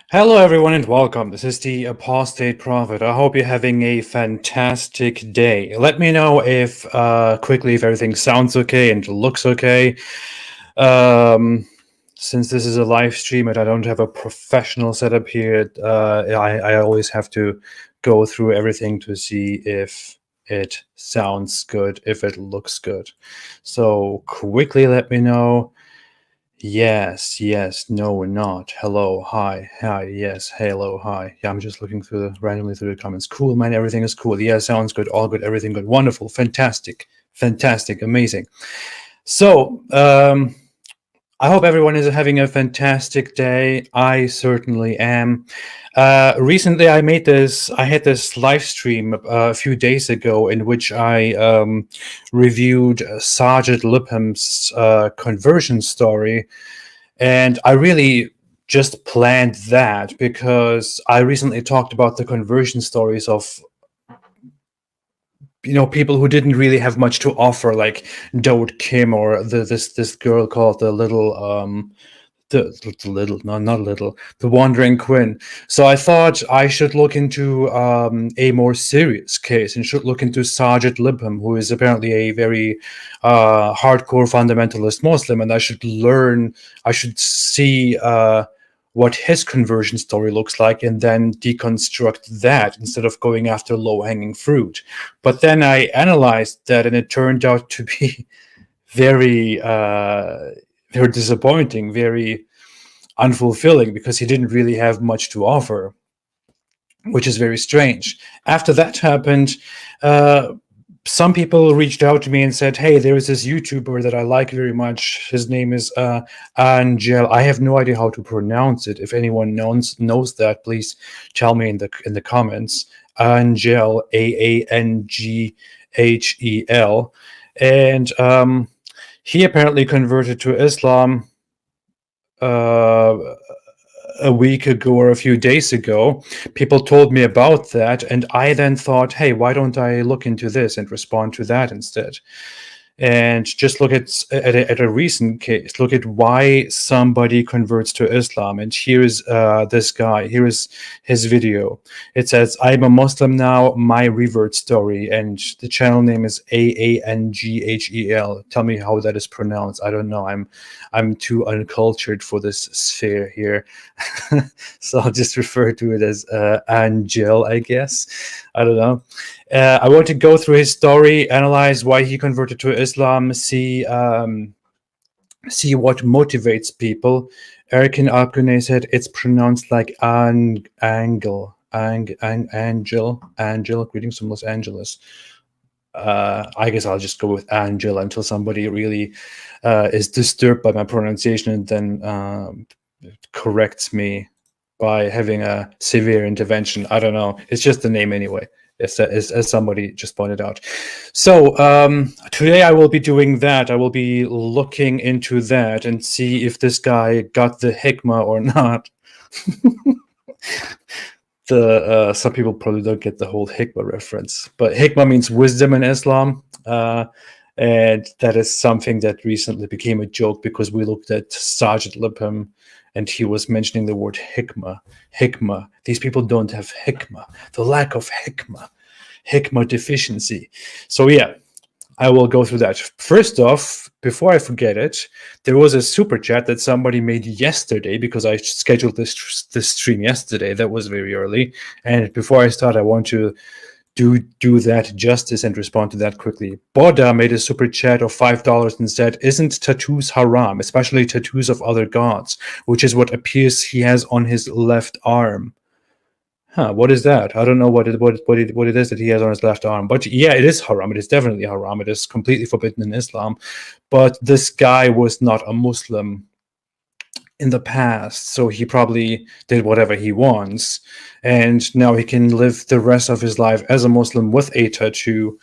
Hello, everyone, and welcome. This is the Apostate Prophet. I hope you're having a fantastic day. Let me know if quickly if everything sounds okay and looks okay. Um, since this is a live stream and I don't have a professional setup here, I always have to go through everything to see if it sounds good, if it looks good. So quickly let me know. Yes, yes, no, not. Hello, hi, yes, hello, hi. Yeah, I'm just looking randomly through the comments. Cool, man, everything is cool. Yeah, sounds good, all good, everything good. Wonderful, fantastic, amazing. So, I hope everyone is having a fantastic day. I certainly am. Recently, I had this live stream a few days ago in which I reviewed Sergeant Lipham's conversion story, and I really just planned that because I recently talked about the conversion stories of people who didn't really have much to offer, like Dode Kim or this girl called the little, no, not little, the Wandering Quinn. So I thought I should look into a more serious case and should look into Sergeant Lipham, who is apparently a very hardcore fundamentalist Muslim, and I should see what his conversion story looks like and then deconstruct that instead of going after low-hanging fruit. But then I analyzed that, and it turned out to be very very disappointing, very unfulfilling, because he didn't really have much to offer, which is very strange. After that happened, some people reached out to me and said, hey, there is this YouTuber that I like very much. His name is Angel. I have no idea how to pronounce it. If anyone knows that, please tell me in the comments. Angel, Aanghel. And he apparently converted to Islam a week ago or a few days ago. People told me about that, and I then thought, hey, why don't I look into this and respond to that instead? And just look at a recent case. Look at why somebody converts to Islam. And here's this guy. Here is his video. It says, I'm a Muslim now, my revert story. And the channel name is Aanghel. Tell me how that is pronounced. I don't know. I'm too uncultured for this sphere here. So I'll just refer to it as Angel, I guess. I don't know. I want to go through his story, analyze why he converted to Islam, see what motivates people. Erkin Alkune said it's pronounced like Angel. Greetings from Los Angeles. I guess I'll just go with Angel until somebody really is disturbed by my pronunciation and then corrects me by having a severe intervention. I don't know. It's just the name anyway, as somebody just pointed out. So today I will be doing that. I will be looking into that and see if this guy got the hikmah or not. Some people probably don't get the whole hikmah reference, but hikmah means wisdom in Islam. And that is something that recently became a joke because we looked at Sergeant Lipham and he was mentioning the word hikmah. Hikmah. These people don't have hikmah. The lack of hikmah deficiency. So yeah, I will go through that. First off, before I forget it, there was a super chat that somebody made yesterday because I scheduled this stream yesterday. That was very early. And before I start, I want to do that justice and respond to that quickly. Boda made a super chat of $5 and said, isn't tattoos haram, especially tattoos of other gods, which is what appears he has on his left arm. What is that? I don't know what it is that he has on his left arm. But yeah, it is haram. It is definitely haram. It is completely forbidden in Islam. But this guy was not a Muslim in the past, so he probably did whatever he wants, and now he can live the rest of his life as a Muslim with a tattoo.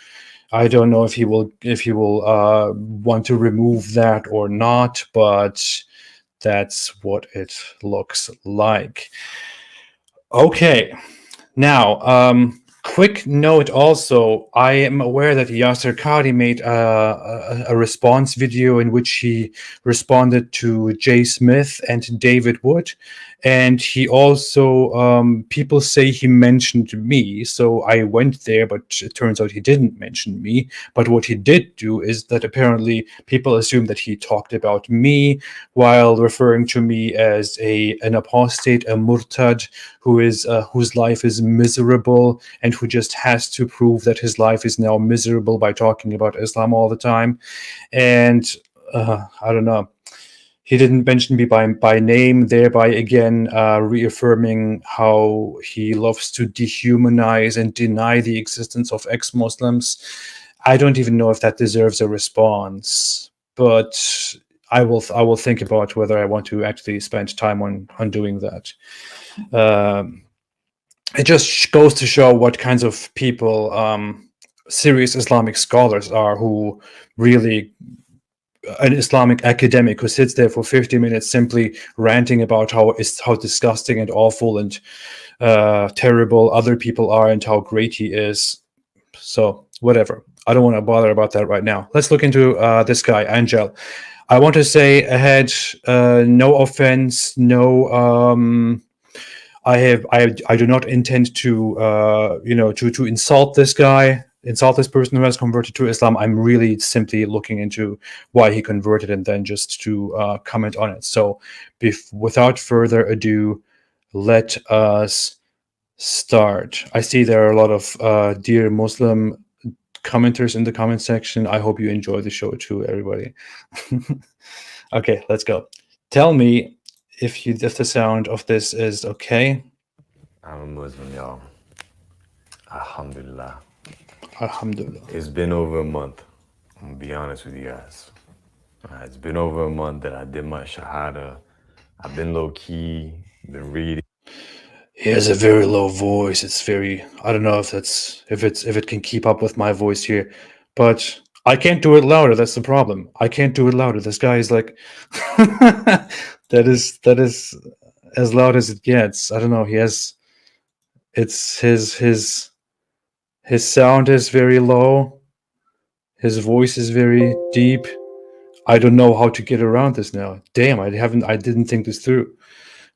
I don't know if he will want to remove that or not, but that's what it looks like. Okay, now Quick note also, I am aware that Yasser Qadi made a response video in which he responded to Jay Smith and David Wood. And he also, people say he mentioned me. So I went there, but it turns out he didn't mention me. But what he did do is that apparently people assume that he talked about me while referring to me as an apostate, a murtad, whose life is miserable and who just has to prove that his life is now miserable by talking about Islam all the time. And I don't know. He didn't mention me by name, thereby again reaffirming how he loves to dehumanize and deny the existence of ex-Muslims. I don't even know if that deserves a response, but I will think about whether I want to actually spend time on doing that. It just goes to show what kinds of people serious Islamic scholars are, who really, an Islamic academic who sits there for 50 minutes simply ranting about how disgusting and awful and terrible other people are and how great he is. So whatever. I don't want to bother about that right now. Let's look into this guy, Angel. I want to say ahead, no offense, no. I do not intend to to insult this guy, insult this person who has converted to Islam. I'm really simply looking into why he converted and then just to comment on it. So without further ado, let us start. I see there are a lot of dear Muslim commenters in the comment section. I hope you enjoy the show too, everybody. Okay, let's go. Tell me if the sound of this is okay. I'm a Muslim, y'all. Alhamdulillah. Alhamdulillah. It's been over a month. I'm gonna be honest with you guys. It's been over a month that I did my shahada. I've been low key, been reading. He has a very low voice. It's very, I don't know if it can keep up with my voice here, but I can't do it louder. That's the problem. I can't do it louder. This guy is like that is as loud as it gets. I don't know. He has it's his sound is very low. His voice is very deep. I don't know how to get around this now. Damn, I didn't think this through.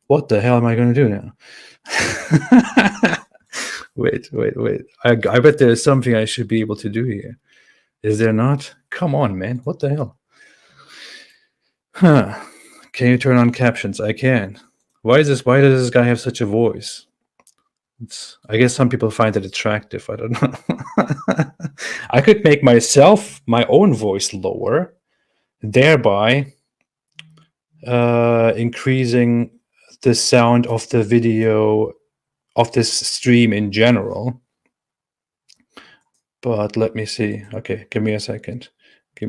What the hell am I going to do now? Wait. I bet there's something I should be able to do here. Is there not? Come on, man. What the hell? Huh. Can you turn on captions? I can. Why does this guy have such a voice? I guess some people find it attractive. I don't know. I could make my own voice lower, thereby increasing the sound of the video of this stream in general. But let me see. Okay, give me a second. Give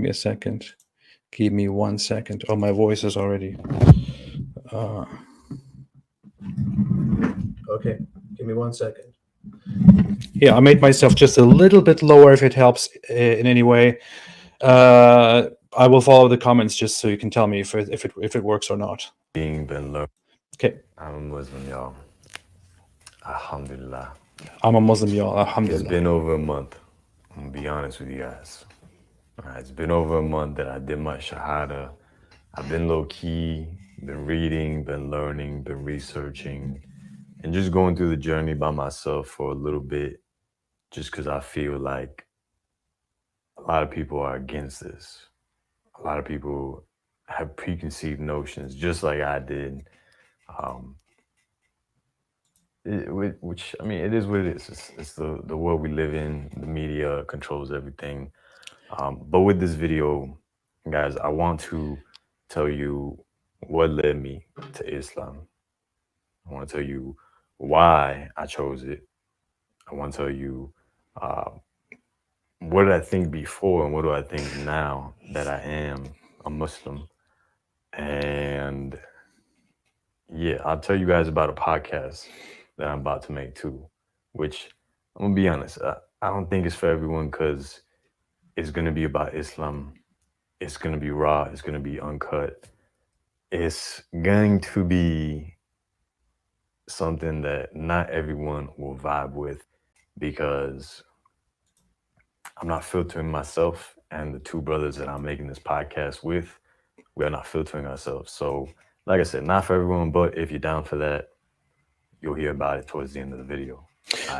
me 1 second. Oh, my voice is already. Okay, give me 1 second. Yeah, I made myself just a little bit lower if it helps in any way. I will follow the comments just so you can tell me if it works or not. Been learning. Okay. I'm a Muslim, y'all. Alhamdulillah. I'm a Muslim, y'all. Alhamdulillah. It's been over a month. I'm gonna be honest with you guys. It's been over a month that I did my shahada. I've been low key, been reading, been learning, been researching, and just going through the journey by myself for a little bit, just because I feel like a lot of people are against this. A lot of people have preconceived notions, just like I did. Which, I mean, it is what it is. It's the world we live in. The media controls everything. But with this video, guys, I want to tell you what led me to Islam. I want to tell you why I chose it. I want to tell you what did I think before and what do I think now that I am a Muslim. And yeah, I'll tell you guys about a podcast that I'm about to make too, which I'm gonna be honest, I don't think it's for everyone because it's gonna be about Islam. It's gonna be raw. It's gonna be uncut. It's going to be something that not everyone will vibe with. because I'm not filtering myself, and the two brothers that I'm making this podcast with, we are not filtering ourselves. So, like I said, not for everyone, but if you're down for that, you'll hear about it towards the end of the video.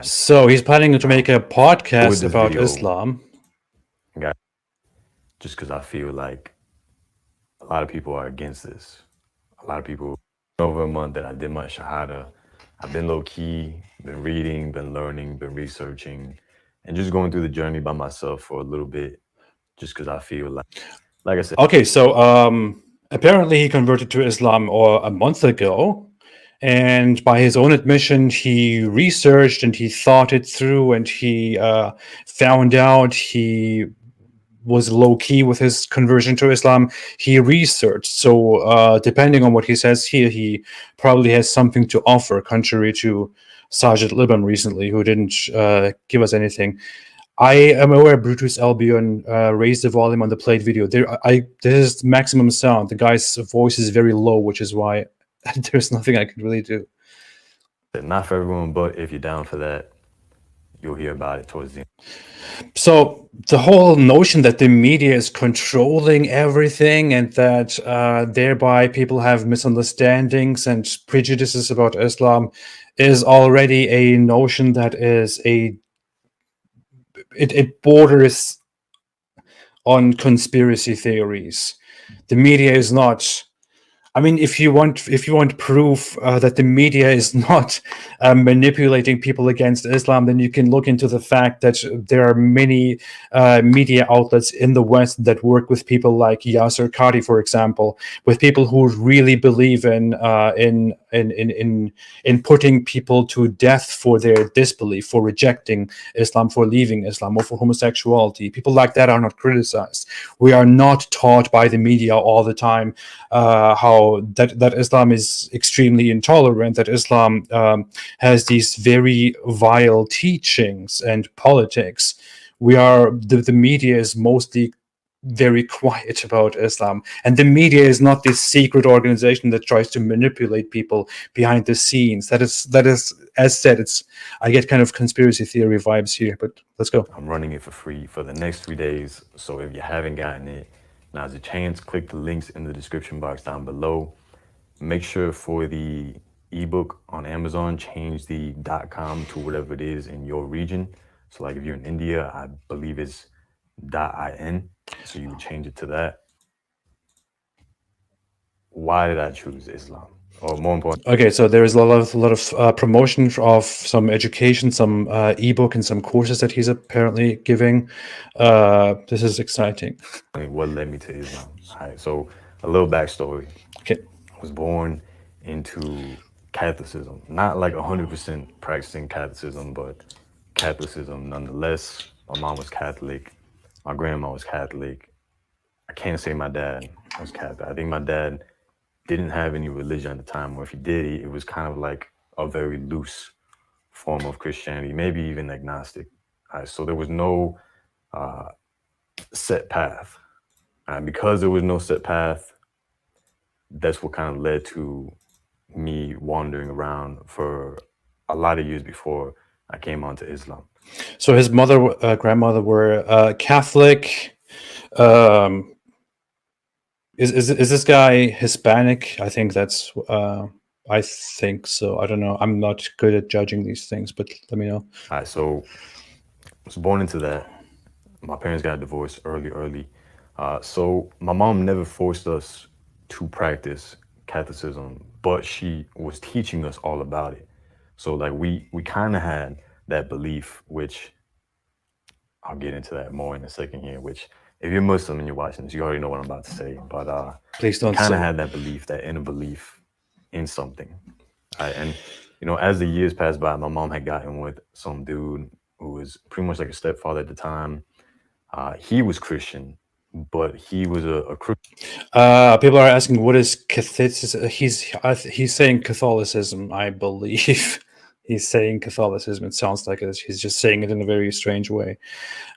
So he's planning to make a With podcast this about video, Islam. guys, just because I feel like a lot of people are against this. A lot of people, over a month that I did my Shahada, I've been low key, been reading, been learning, been researching, and just going through the journey by myself for a little bit, just because I feel like I said. Okay, so apparently he converted to Islam a month ago, and by his own admission, he researched and he thought it through, and he found out he was low key with his conversion to Islam. He researched, so depending on what he says here, he probably has something to offer, contrary to Sajid Liban recently, who didn't give us anything. I am aware Brutus Albion raised the volume on the played video. This is maximum sound. The guy's voice is very low, which is why there's nothing I can really do. Not for everyone, but if you're down for that, you'll hear about it towards the end. So the whole notion that the media is controlling everything and that thereby people have misunderstandings and prejudices about Islam is already a notion that is it borders on conspiracy theories. The media is not. I mean, if you want proof that the media is not manipulating people against Islam, then you can look into the fact that there are many media outlets in the West that work with people like Yasser Qadi, for example, with people who really believe in putting people to death for their disbelief, for rejecting Islam, for leaving Islam, or for homosexuality. People like that are not criticized. We are not taught by the media all the time how that Islam is extremely intolerant, that Islam has these very vile teachings and politics. The media is mostly very quiet about Islam, and the media is not this secret organization that tries to manipulate people behind the scenes. That is, as said, I get kind of conspiracy theory vibes here, but let's go. I'm running it for free for the next 3 days, so if you haven't gotten it, now's a chance. Click the links in the description box down below. Make sure for the ebook on Amazon, change the .com to whatever it is in your region. So like if you're in India, I believe it's .in, so you would change it to that. Why did I choose Islam? Or more important, okay, so there is a lot of promotion of some education, some ebook, and some courses that he's apparently giving. This is exciting. What led me to Islam? All right, so a little backstory. Okay. I was born into Catholicism, not like 100% practicing Catholicism, but Catholicism nonetheless. My mom was Catholic. My grandma was Catholic. I can't say my dad was Catholic. I think my dad didn't have any religion at the time, or if he did, it was kind of like a very loose form of Christianity, maybe even agnostic. So there was no set path. Because there was no set path, that's what kind of led to me wandering around for a lot of years before I came onto Islam. So his grandmother were Catholic. Is this guy Hispanic? I think that's. I think so. I don't know. I'm not good at judging these things, but let me know. All right, so I was born into that. My parents got divorced early. So my mom never forced us to practice Catholicism, but she was teaching us all about it. So like we kind of had that belief, which I'll get into that more in a second here, which if you're Muslim and you're watching this, you already know what I'm about to say, but please don't kind of had that belief, that inner belief in something. And as the years passed by, my mom had gotten with some dude who was pretty much like a stepfather at the time. He was Christian, but he was a Christian. People are asking, what is Catholicism? He's saying Catholicism, I believe. He's saying Catholicism. It sounds like it. He's just saying it in a very strange way.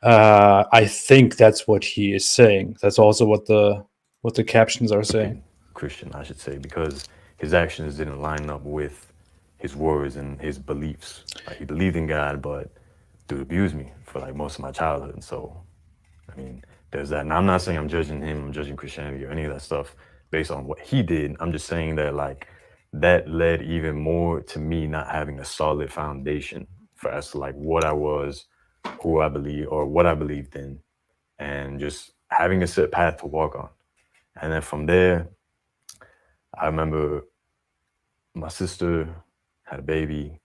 I think that's what he is saying. That's also what the captions are saying. Christian, I should say, because his actions didn't line up with his words and his beliefs. He believed in God, but dude abused me for like most of my childhood. And so, I mean, there's that. And I'm not saying I'm judging him, I'm judging Christianity or any of that stuff based on what he did. I'm just saying that like that led even more to me not having a solid foundation for as to like what I was, who I believe, or what I believed in, and just having a set path to walk on. And then from there, I remember my sister had a baby,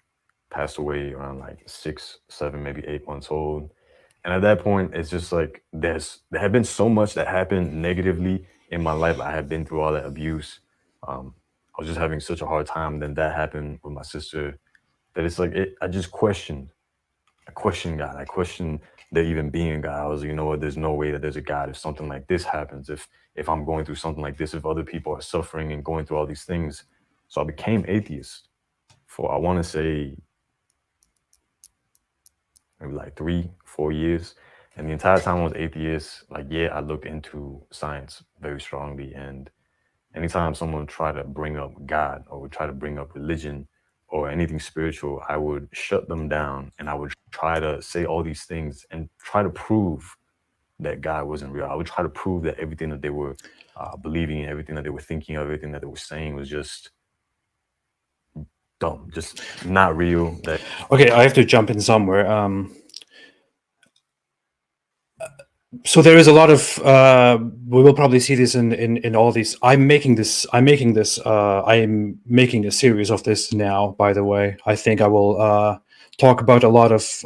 passed away around like 6, 7, maybe 8 months old. And at that point, it's just like there had been so much that happened negatively in my life. I had been through all that abuse. I was just having such a hard time. Then that happened with my sister that it's like I just questioned. I questioned God. I questioned there even being a God. I was like, you know what? There's no way that there's a God if something like this happens. If I'm going through something like this, if other people are suffering and going through all these things. So I became atheist for I want to say maybe like 3, 4 years. And the entire time I was atheist, like, yeah, I looked into science very strongly. And anytime someone tried to bring up God or would try to bring up religion or anything spiritual, I would shut them down and I would try to say all these things and try to prove that God wasn't real. I would try to prove that everything that they were believing in, everything that they were thinking of, everything that they were saying was just dumb, just not real. Okay, I have to jump in somewhere. So there is a lot of we will probably see this in all these. I'm making a series of this now, by the way. I think I will talk about a lot of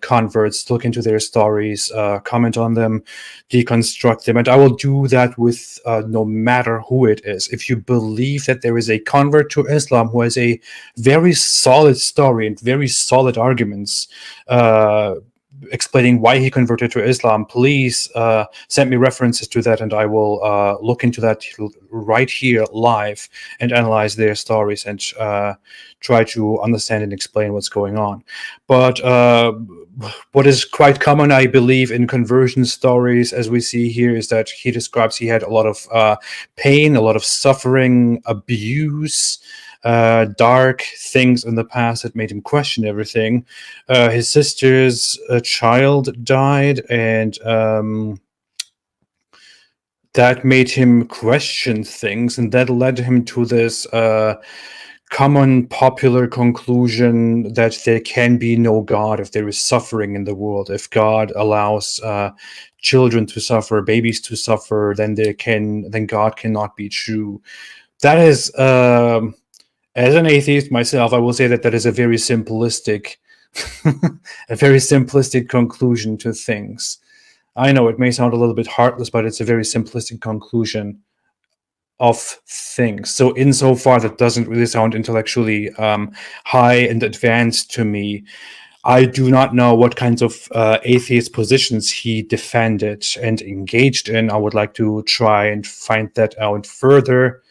converts, look into their stories, comment on them, deconstruct them, and I will do that with no matter who it is. If you believe that there is a convert to Islam who has a very solid story and very solid arguments explaining why he converted to Islam, please send me references to that, and I will look into that right here live and analyze their stories and try to understand and explain what's going on. But what is quite common, I believe, in conversion stories, as we see here, is that he describes he had a lot of pain, a lot of suffering, abuse, dark things in the past that made him question everything. His sister's child died, and that made him question things, and that led him to this common popular conclusion that there can be no God if there is suffering in the world. If God allows children to suffer, babies to suffer, then God cannot be true. That is as an atheist myself, I will say that is a very simplistic, a very simplistic conclusion to things. I know it may sound a little bit heartless, but it's a very simplistic conclusion of things. So insofar that doesn't really sound intellectually high and advanced to me. I do not know what kinds of atheist positions he defended and engaged in. I would like to try and find that out further.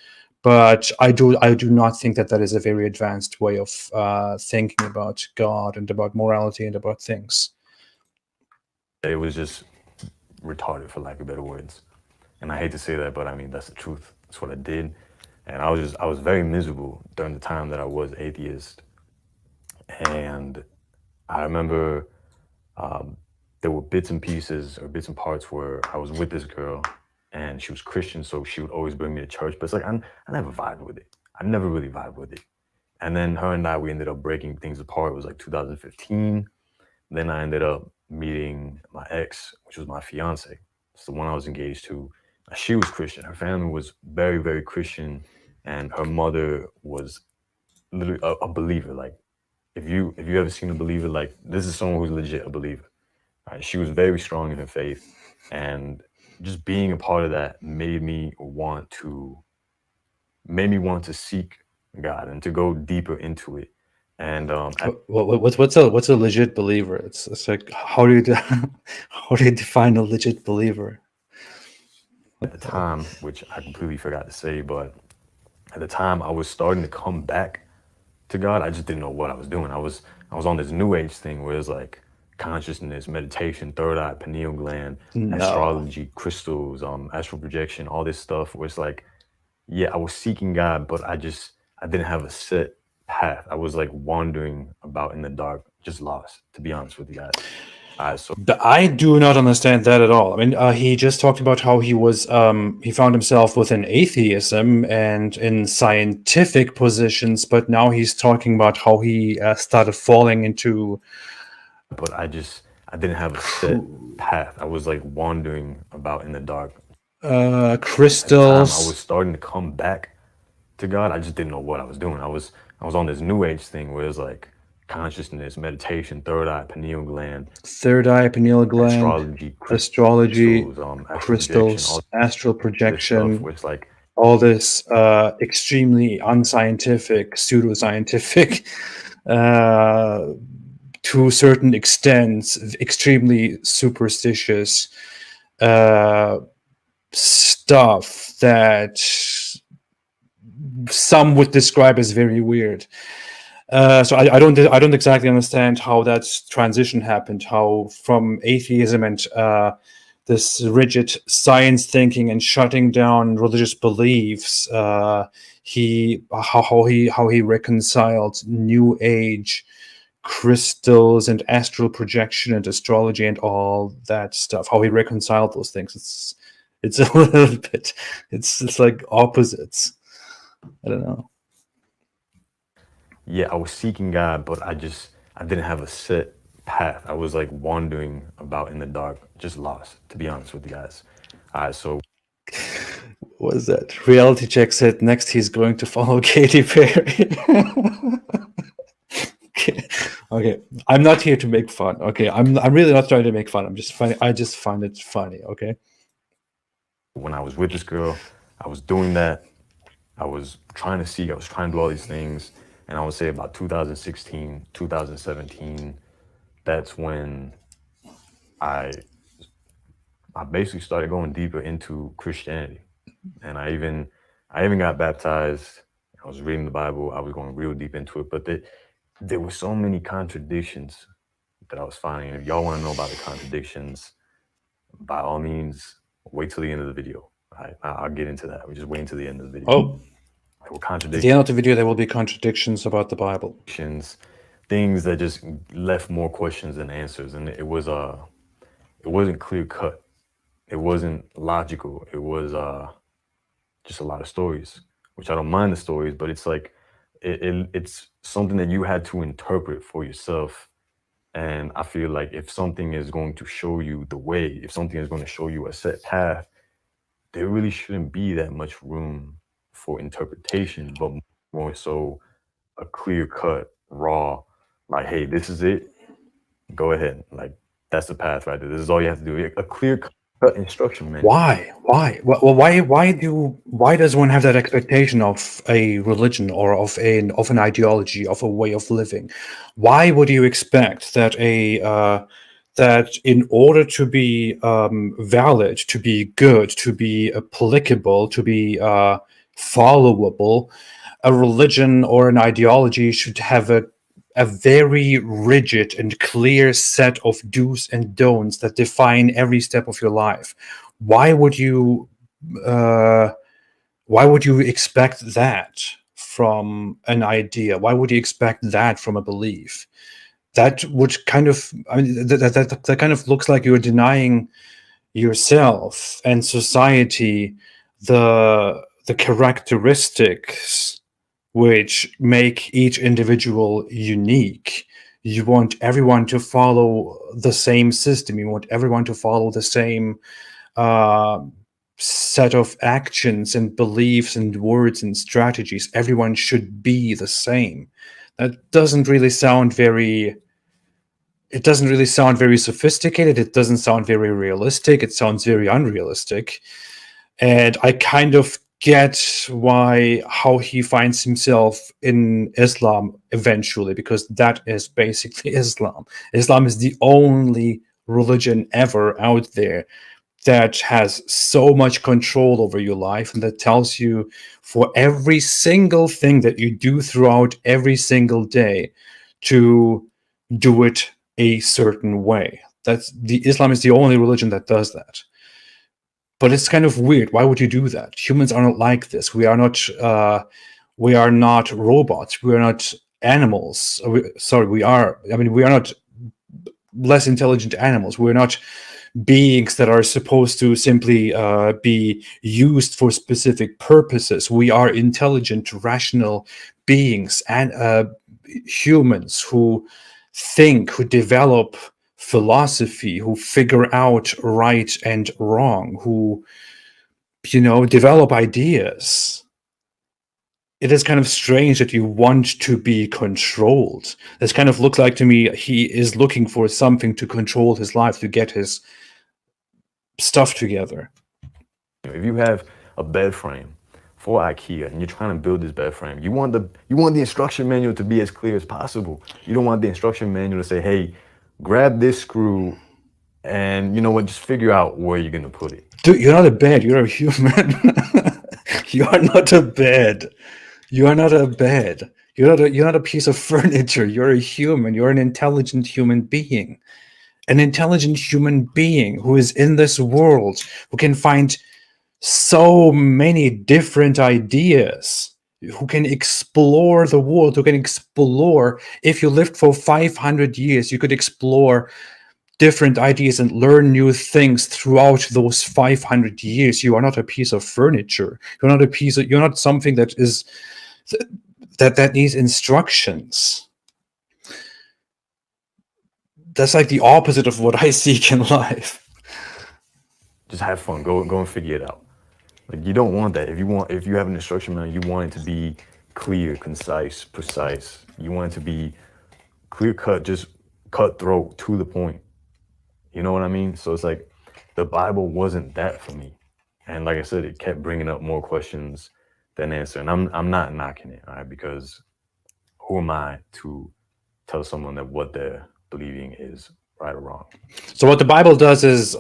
But I do not think that is a very advanced way of thinking about God and about morality and about things. It was just retarded, for lack of better words. And I hate to say that, but I mean, that's the truth. That's what I did. And I was very miserable during the time that I was atheist. And I remember there were bits and pieces or bits and parts where I was with this girl and she was Christian, so she would always bring me to church. But it's like, I never vibed with it. I never really vibed with it. And then her and I, we ended up breaking things apart. It was like 2015. Then I ended up meeting my ex, which was my fiance. It's the one I was engaged to. She was Christian. Her family was very, very Christian. And her mother was literally a believer. Like, if you ever seen a believer, like, this is someone who's legit a believer. Right? She was very strong in her faith. And just being a part of that made me want to seek God and to go deeper into it. And what's a legit believer? It's like, how do you define a legit believer? At the time, which I completely forgot to say, but at the time I was starting to come back to God. I just didn't know what I was doing. I was on this new age thing where it's like consciousness, meditation, third eye, pineal gland, astrology, crystals, astral projection, all this stuff where it's like, yeah, I was seeking God, but I didn't have a set path. I was like wandering about in the dark, just lost, to be honest with you guys. So I do not understand that at all. I mean, he just talked about how he was he found himself within atheism and in scientific positions, but now he's talking about how he started falling into. but I didn't have a set path. I was like wandering about in the dark. At the time, Crystals. I was starting to come back to God. I just didn't know what I was doing. I was on this new age thing where it's like consciousness, meditation, third eye, pineal gland, astrology, crystals, astral projection, stuff where it's like all this extremely unscientific, pseudoscientific, to certain extents, extremely superstitious stuff that some would describe as very weird. So I don't exactly understand how that transition happened. How from atheism and this rigid science thinking and shutting down religious beliefs, how he reconciled New Age, crystals and astral projection and astrology and all that stuff. How he reconciled those things. It's a little bit. It's like opposites. I don't know. Yeah, I was seeking God, but I didn't have a set path. I was like wandering about in the dark, just lost, to be honest with you guys. So what was that? Reality Check said next he's going to follow Katy Perry. Okay. I'm not here to make fun. Okay, I'm really not trying to make fun. I just find it funny. Okay. When I was with this girl, I was doing that. I was trying to seek. I was trying to do all these things. And I would say about 2016, 2017, that's when I basically started going deeper into Christianity. And I even got baptized. I was reading the Bible. I was going real deep into it. But there were so many contradictions that I was finding. If y'all want to know about the contradictions, by all means, wait till the end of the video. I'll get into that. We just wait until the end of the video. Oh. At the end of the video, there will be contradictions about the Bible. Things that just left more questions than answers, and it wasn't clear cut. It wasn't logical. It was just a lot of stories, which I don't mind the stories, but it's like it's something that you had to interpret for yourself. And I feel like if something is going to show you the way, if something is going to show you a set path, there really shouldn't be that much room for interpretation, but more so a clear-cut, raw, like, hey, this is it, go ahead. Like, that's the path right there. This is all you have to do. A clear-cut instruction manual. Why? Well, why does one have that expectation of a religion or of an ideology, of a way of living? Why would you expect that that in order to be valid, to be good, to be applicable, to be followable, a religion or an ideology should have a very rigid and clear set of do's and don'ts that define every step of your life? Why would you expect that from an idea? Why would you expect that from a belief? That would kind of, I mean, that kind of looks like you're denying yourself and society the characteristics which make each individual unique. You want everyone to follow the same system. You want everyone to follow the same set of actions and beliefs and words and strategies. Everyone should be the same. That doesn't really sound very sophisticated. It doesn't sound very realistic. It sounds very unrealistic. And I kind of get how he finds himself in Islam eventually, because that is basically Islam. Islam is the only religion ever out there that has so much control over your life, and that tells you for every single thing that you do throughout every single day to do it a certain way. Islam is the only religion that does that. But it's kind of weird. Why would you do that? Humans are not like this. We are not robots. We are not animals. We are. I mean, we are not less intelligent animals. We're not beings that are supposed to simply be used for specific purposes. We are intelligent, rational beings and humans who think, who develop philosophy, who figure out right and wrong, who, develop ideas. It is kind of strange that you want to be controlled. This kind of looks like to me he is looking for something to control his life, to get his stuff together. If you have a bed frame for IKEA and you're trying to build this bed frame, you want the instruction manual to be as clear as possible. You don't want the instruction manual to say, hey, grab this screw and you know what, just figure out where you're gonna put it. Dude, you're not a bed, you're a human. You are not a bed. You are not a bed. You're not a piece of furniture. You're a human. You're an intelligent human being. An intelligent human being who is in this world, who can find so many different ideas, who can explore the world, who can explore. If you lived for 500 years, you could explore different ideas and learn new things throughout those 500 years. You are not a piece of furniture. You're not something that is that needs instructions. That's like the opposite of what I seek in life. Just have fun. Go and figure it out. Like, you don't want that. If you have an instruction manual, you want it to be clear, concise, precise. You want it to be clear cut, just cutthroat, to the point. You know what I mean? So it's like the Bible wasn't that for me. And like I said, it kept bringing up more questions than answer. And I'm not knocking it, all right? Because who am I to tell someone that what they're believing is right or wrong? So what the Bible does is,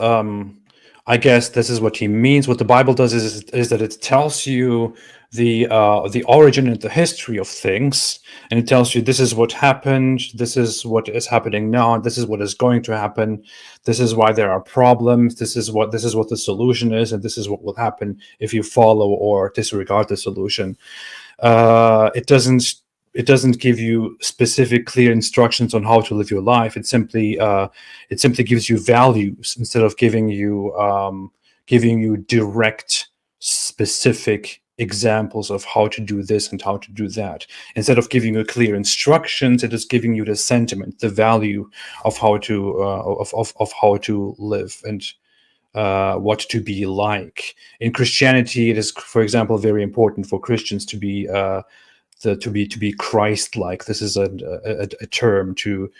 I guess this is what he means. What the Bible does is that it tells you the origin and the history of things, and it tells you this is what happened, this is what is happening now, this is what is going to happen, this is why there are problems, this is what the solution is, and this is what will happen if you follow or disregard the solution. It doesn't give you specific, clear instructions on how to live your life. It simply gives you values instead of giving you direct, specific examples of how to do this and how to do that. Instead of giving you clear instructions, it is giving you the sentiment, the value of how to of how to live and what to be like. In Christianity, it is, for example, very important for Christians to be Christ-like. This is a term, to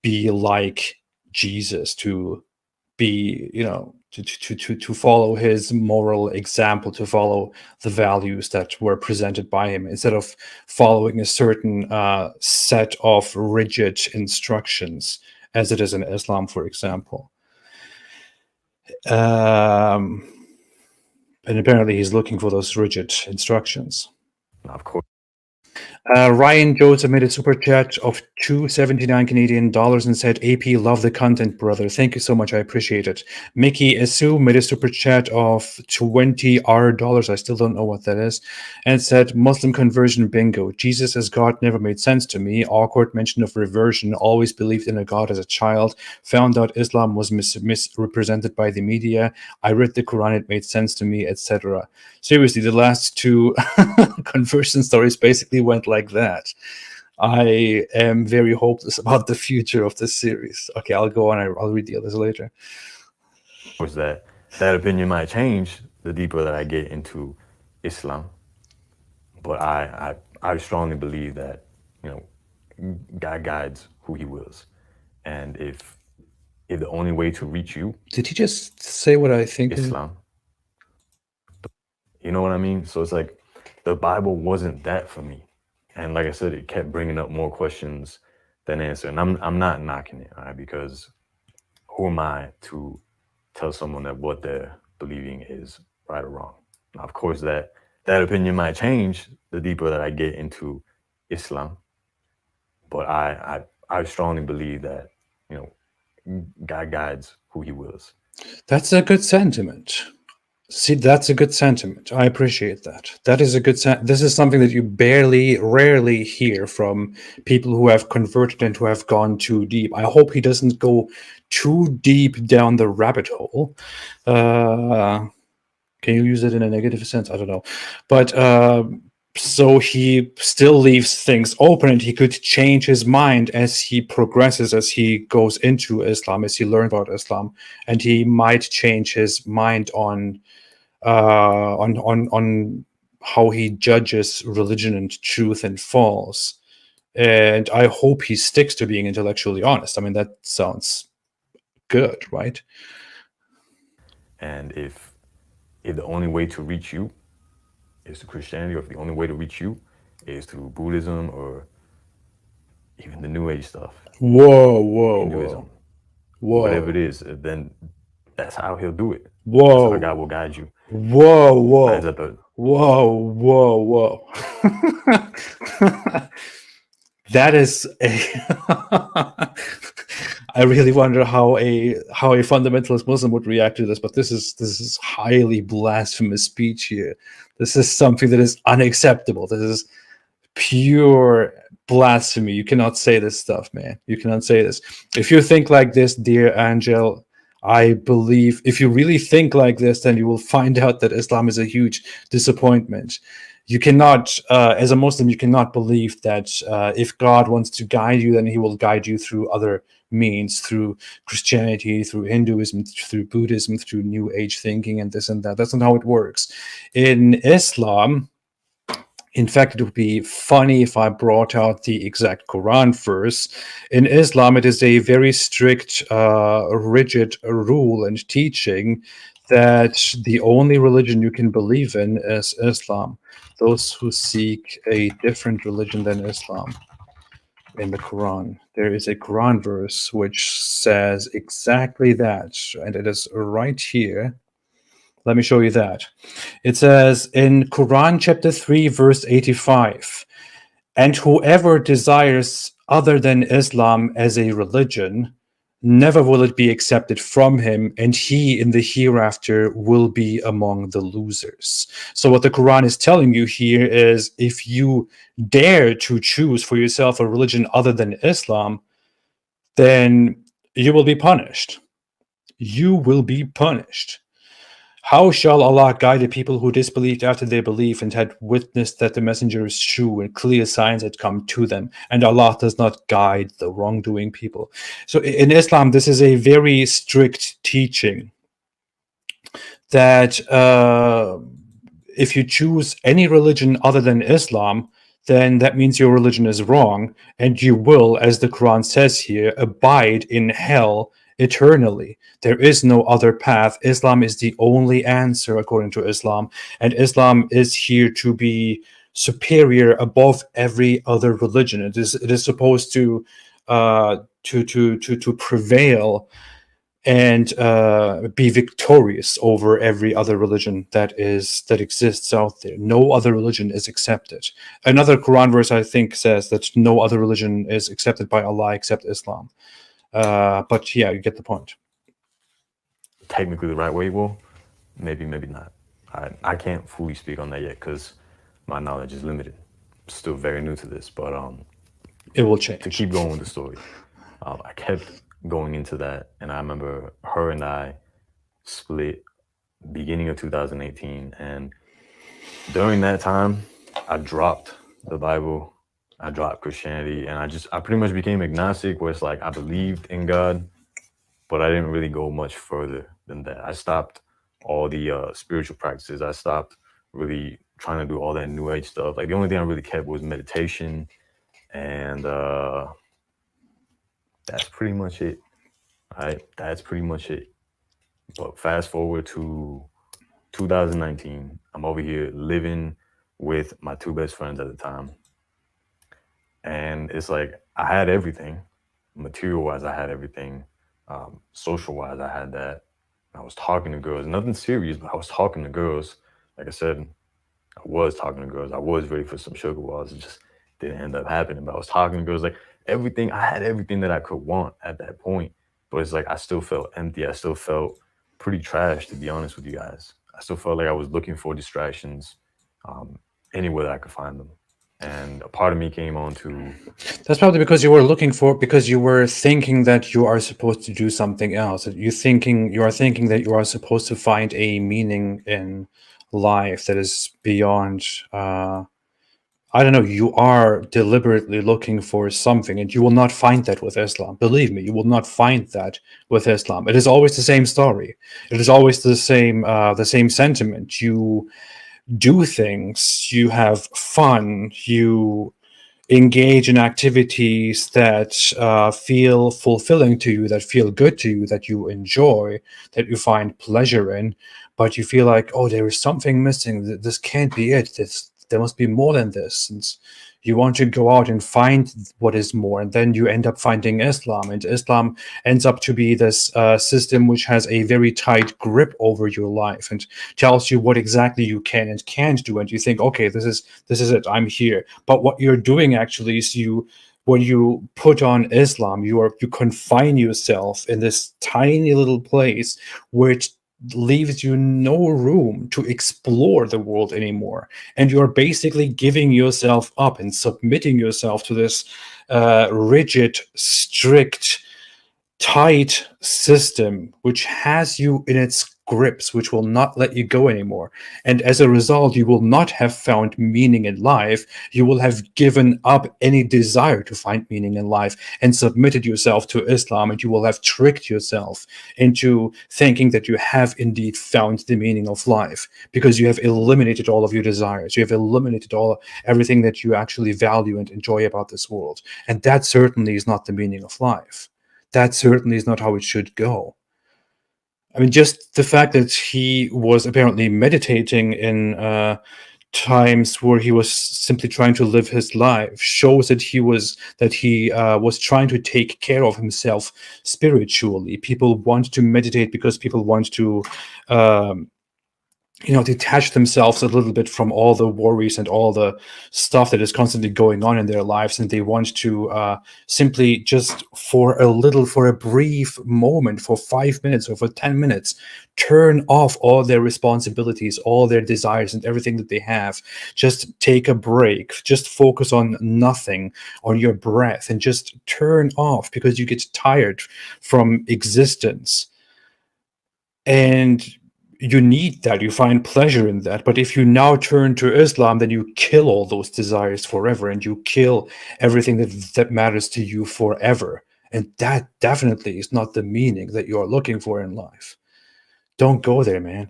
be like Jesus, to be, to follow his moral example, to follow the values that were presented by him, instead of following a certain set of rigid instructions, as it is in Islam, for example. And apparently he's looking for those rigid instructions. Of course. Ryan Joseph made a super chat of $2.79 Canadian dollars and said, AP, love the content, brother. Thank you so much. I appreciate it. Mickey Esu made a super chat of $20. I still don't know what that is. And said, Muslim conversion bingo. Jesus as God never made sense to me. Awkward mention of reversion. Always believed in a God as a child. Found out Islam was misrepresented by the media. I read the Quran. It made sense to me, etc. Seriously, the last two conversion stories basically went like that. I am very hopeless about the future of this series. Okay, I'll go on. I'll read the others later. Was that opinion might change the deeper that I get into Islam, but I strongly believe that God guides who He wills, and if the only way to reach you, did he just say what I think? Islam. You know what I mean? So it's like the Bible wasn't that for me. And like I said, it kept bringing up more questions than answer. And I'm not knocking it, all right? Because who am I to tell someone that what they're believing is right or wrong? Now, of course, that opinion might change the deeper that I get into Islam. But I strongly believe that, God guides who He wills. That's a good sentiment. See, that's a good sentiment. I appreciate that. That is a good this is something that you rarely hear from people who have converted and who have gone too deep. I hope he doesn't go too deep down the rabbit hole. Can you use it in a negative sense? I don't know. But so he still leaves things open, and he could change his mind as he progresses, as he goes into Islam, as he learns about Islam, and he might change his mind on how he judges religion and truth and false. And I hope he sticks to being intellectually honest. I mean, that sounds good, right? And if the only way to reach you is through Christianity, or if the only way to reach you is through Buddhism or even the New Age stuff, Hinduism, whatever it is, then that's how he'll do it. That's how God will guide you. Whoa. That is I really wonder how a fundamentalist Muslim would react to this, but this is highly blasphemous speech here. This is something that is unacceptable. This is pure blasphemy. You cannot say this stuff, man. You cannot say this. If you think like this, dear Angel, I believe if you really think like this, then you will find out that Islam is a huge disappointment. You cannot, as a Muslim, you cannot believe that if God wants to guide you, then he will guide you through other means, through Christianity, through Hinduism, through Buddhism, through New Age thinking, and this and that. That's not how it works. In Islam, in fact, it would be funny if I brought out the exact Quran verse. In Islam, it is a very strict, rigid rule and teaching that the only religion you can believe in is Islam. Those who seek a different religion than Islam. In the Quran, there is a Quran verse which says exactly that, and it is right here. Let me show you that. It says in Quran chapter 3, verse 85, and whoever desires other than Islam as a religion, never will it be accepted from him, and he in the hereafter will be among the losers. So what the Quran is telling you here is if you dare to choose for yourself a religion other than Islam, then you will be punished. You will be punished. How shall Allah guide a people who disbelieved after they believed and had witnessed that the messenger is true and clear signs had come to them? And Allah does not guide the wrongdoing people. So in Islam, this is a very strict teaching that if you choose any religion other than Islam, then that means your religion is wrong, and you will, as the Quran says here, abide in hell eternally. There is no other path. Islam is the only answer according to Islam, and Islam is here to be superior above every other religion. It is supposed to prevail and be victorious over every other religion that exists out there. No other religion is accepted. Another Quran verse, I think, says that no other religion is accepted by Allah except Islam. But yeah, you get the point. Technically the right way, well, maybe not. I can't fully speak on that yet because my knowledge is limited. I'm still very new to this, but it will change. To keep going with the story, I kept going into that, and I remember her and I split beginning of 2018, and during that time, I dropped the Bible, I dropped Christianity, and I pretty much became agnostic, where it's like I believed in God, but I didn't really go much further than that. I stopped all the spiritual practices. I stopped really trying to do all that New Age stuff. Like the only thing I really kept was meditation, and that's pretty much it. Right, that's pretty much it. But fast forward to 2019, I'm over here living with my two best friends at the time. And it's like, I had everything. Material-wise, I had everything. Social-wise, I had that. I was talking to girls, nothing serious, but I was talking to girls. Like I said, I was talking to girls. I was ready for some sugar walls. It just didn't end up happening. But I was talking to girls, like everything. I had everything that I could want at that point. But it's like I still felt empty. I still felt pretty trash, to be honest with you guys. I still felt like I was looking for distractions anywhere that I could find them. And a part of me came on to, That's probably because because you were thinking that you are supposed to do something else. That you are thinking that you are supposed to find a meaning in life that is beyond. I don't know. You are deliberately looking for something, and you will not find that with Islam. Believe me, you will not find that with Islam. It is always the same story. It is always the same sentiment. You do things. You have fun. You engage in activities that feel fulfilling to you, that feel good to you, that you enjoy, that you find pleasure in, but you feel like, oh, there is something missing. This can't be it. There must be more than this. And you want to go out and find what is more, and then you end up finding Islam, and Islam ends up to be this system which has a very tight grip over your life and tells you what exactly you can and can't do, and you think, okay, this is it, I'm here. But what you're doing actually is when you put on Islam, you confine yourself in this tiny little place which leaves you no room to explore the world anymore, and you're basically giving yourself up and submitting yourself to this rigid, strict, tight system which has you in its grips, which will not let you go anymore. And as a result, you will not have found meaning in life. You will have given up any desire to find meaning in life and submitted yourself to Islam, and you will have tricked yourself into thinking that you have indeed found the meaning of life, because you have eliminated all of your desires. You have eliminated everything that you actually value and enjoy about this world. And that certainly is not the meaning of life. That certainly is not how it should go. I mean, just the fact that he was apparently meditating in times where he was simply trying to live his life shows that he was trying to take care of himself spiritually. People want to meditate because people want to detach themselves a little bit from all the worries and all the stuff that is constantly going on in their lives, and they want to simply just for a brief moment, for 5 minutes or for 10 minutes, turn off all their responsibilities, all their desires and everything that they have. Just take a break, just focus on nothing, on your breath, and just turn off, because you get tired from existence. And you need that, you find pleasure in that. But if you now turn to Islam, then you kill all those desires forever, and you kill everything that matters to you forever. And that definitely is not the meaning that you are looking for in life. Don't go there, man.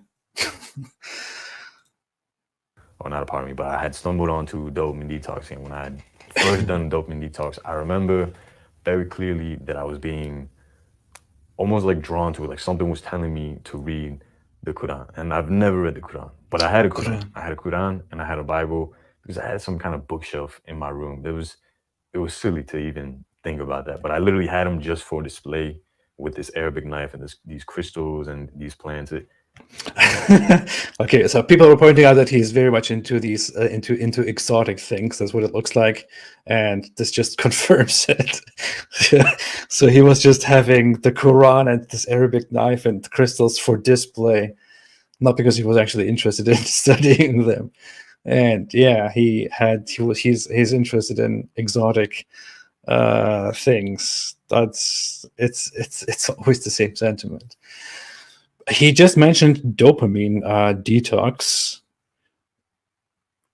or not a part of me, but I had stumbled onto dopamine detoxing. When I had first done dopamine detox, I remember very clearly that I was being almost like drawn to it, like something was telling me to read the Quran. And I've never read the Quran, but I had a Quran. I had a Quran and I had a Bible, because I had some kind of bookshelf in my room. It was silly to even think about that, but I literally had them just for display, with this Arabic knife and these crystals and these plants. Okay, so people were pointing out that he's very much into these into exotic things. That's what it looks like, and this just confirms it. So he was just having the Quran and this Arabic knife and crystals for display, not because he was actually interested in studying them. And yeah, he's interested in exotic things. It's always the same sentiment. He just mentioned dopamine detox,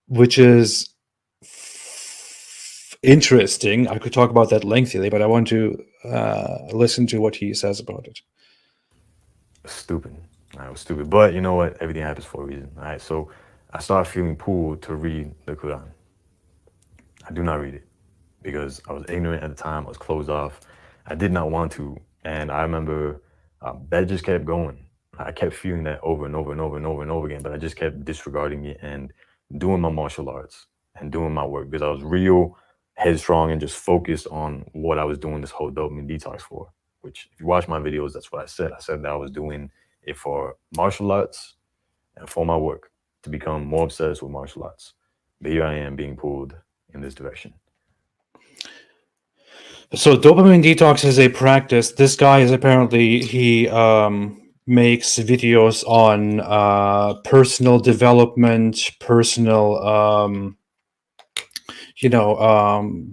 which is interesting. I could talk about that lengthily, but I want to listen to what he says about it. Stupid. I was stupid. But you know what? Everything happens for a reason. All right. So I started feeling pulled to read the Quran. I do not read it because I was ignorant at the time. I was closed off. I did not want to. And I remember that just kept going. I kept feeling that over and over and over and over and over again, but I just kept disregarding it and doing my martial arts and doing my work, because I was real headstrong and just focused on what I was doing this whole dopamine detox for, which if you watch my videos, that's what I said. I said that I was doing it for martial arts and for my work, to become more obsessed with martial arts. But here I am being pulled in this direction. So dopamine detox is a practice. This guy is apparently, he makes videos on personal development, personal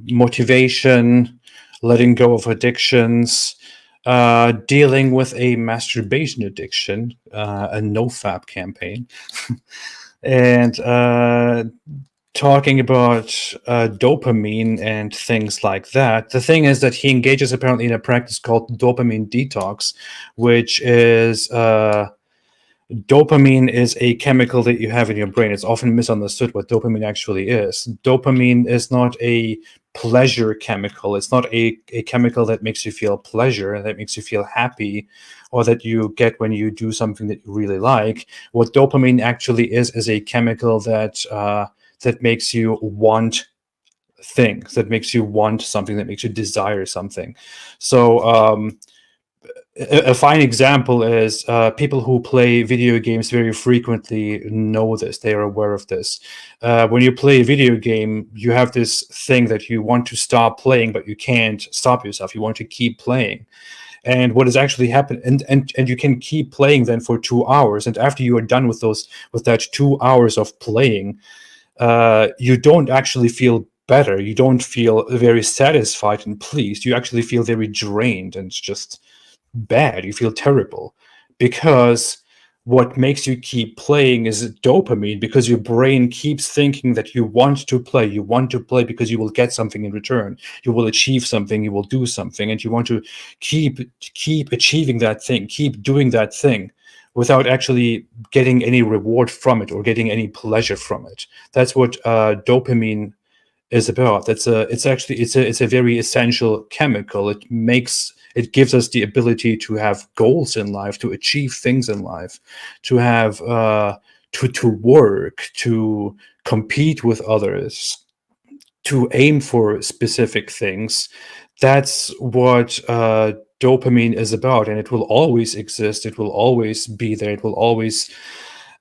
motivation, letting go of addictions, dealing with a masturbation addiction, a nofap campaign, and talking about dopamine and things like that. The thing is that he engages apparently in a practice called dopamine detox, which is dopamine is a chemical that you have in your brain. It's often misunderstood what dopamine actually is. Dopamine is not a pleasure chemical. It's not a chemical that makes you feel pleasure, that makes you feel happy, or that you get when you do something that you really like. What dopamine actually is a chemical that that makes you want things, that makes you want something, that makes you desire something. So a fine example is people who play video games very frequently know this. They are aware of this. When you play a video game, you have this thing that you want to stop playing, but you can't stop yourself. You want to keep playing. And what has actually happened, and you can keep playing then for 2 hours. And after you are done with that 2 hours of playing, you don't actually feel better. You don't feel very satisfied and pleased. You actually feel very drained and just bad. You feel terrible, because what makes you keep playing is dopamine, because your brain keeps thinking that you want to play. You want to play because you will get something in return. You will achieve something. You will do something, and you want to keep achieving that thing, keep doing that thing, without actually getting any reward from it or getting any pleasure from it. That's what dopamine is about. It's a very essential chemical. It gives us the ability to have goals in life, to achieve things in life, to have to work, to compete with others, to aim for specific things. That's what dopamine is about, and it will always exist. It will always be there. It will always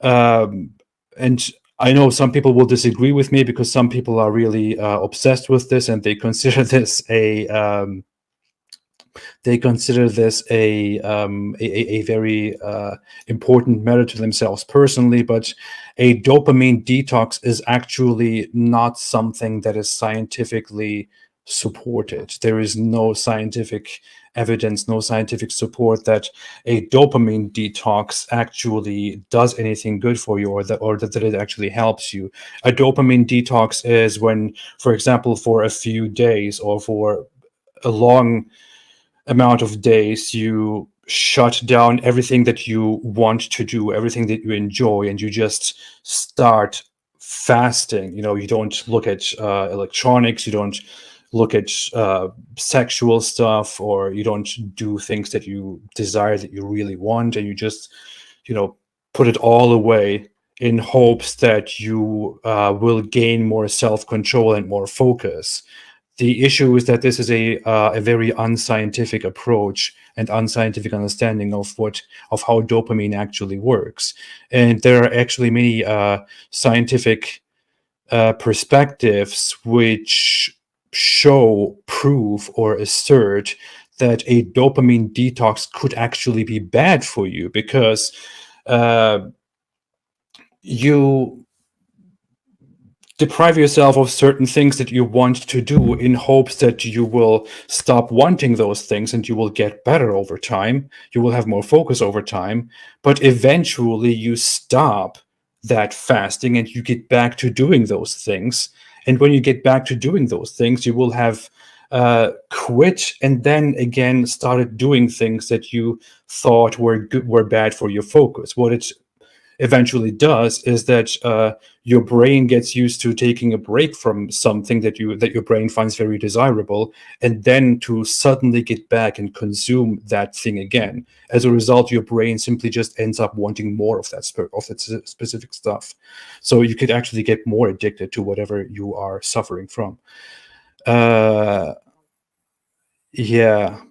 and I know some people will disagree with me, because some people are really obsessed with this, and they consider this a very important matter to themselves personally. But a dopamine detox is actually not something that is scientifically supported. There is no scientific evidence, no scientific support that a dopamine detox actually does anything good for you, or that it actually helps you. A dopamine detox is when, for example, for a few days or for a long amount of days, you shut down everything that you want to do, everything that you enjoy, and you just start fasting. You don't look at electronics, you don't look at sexual stuff, or you don't do things that you desire, that you really want, and you just put it all away in hopes that you will gain more self-control and more focus. The issue is that this is a very unscientific approach and unscientific understanding of how dopamine actually works. And there are actually many scientific perspectives which prove or assert that a dopamine detox could actually be bad for you, because you deprive yourself of certain things that you want to do in hopes that you will stop wanting those things, and you will get better over time. You will have more focus over time, but eventually you stop that fasting and you get back to doing those things. And when you get back to doing those things, you will have quit and then again started doing things that you thought were bad for your focus. What it eventually does is that your brain gets used to taking a break from something that your brain finds very desirable, and then to suddenly get back and consume that thing again. As a result, your brain simply just ends up wanting more of that specific stuff. So you could actually get more addicted to whatever you are suffering from. Yeah.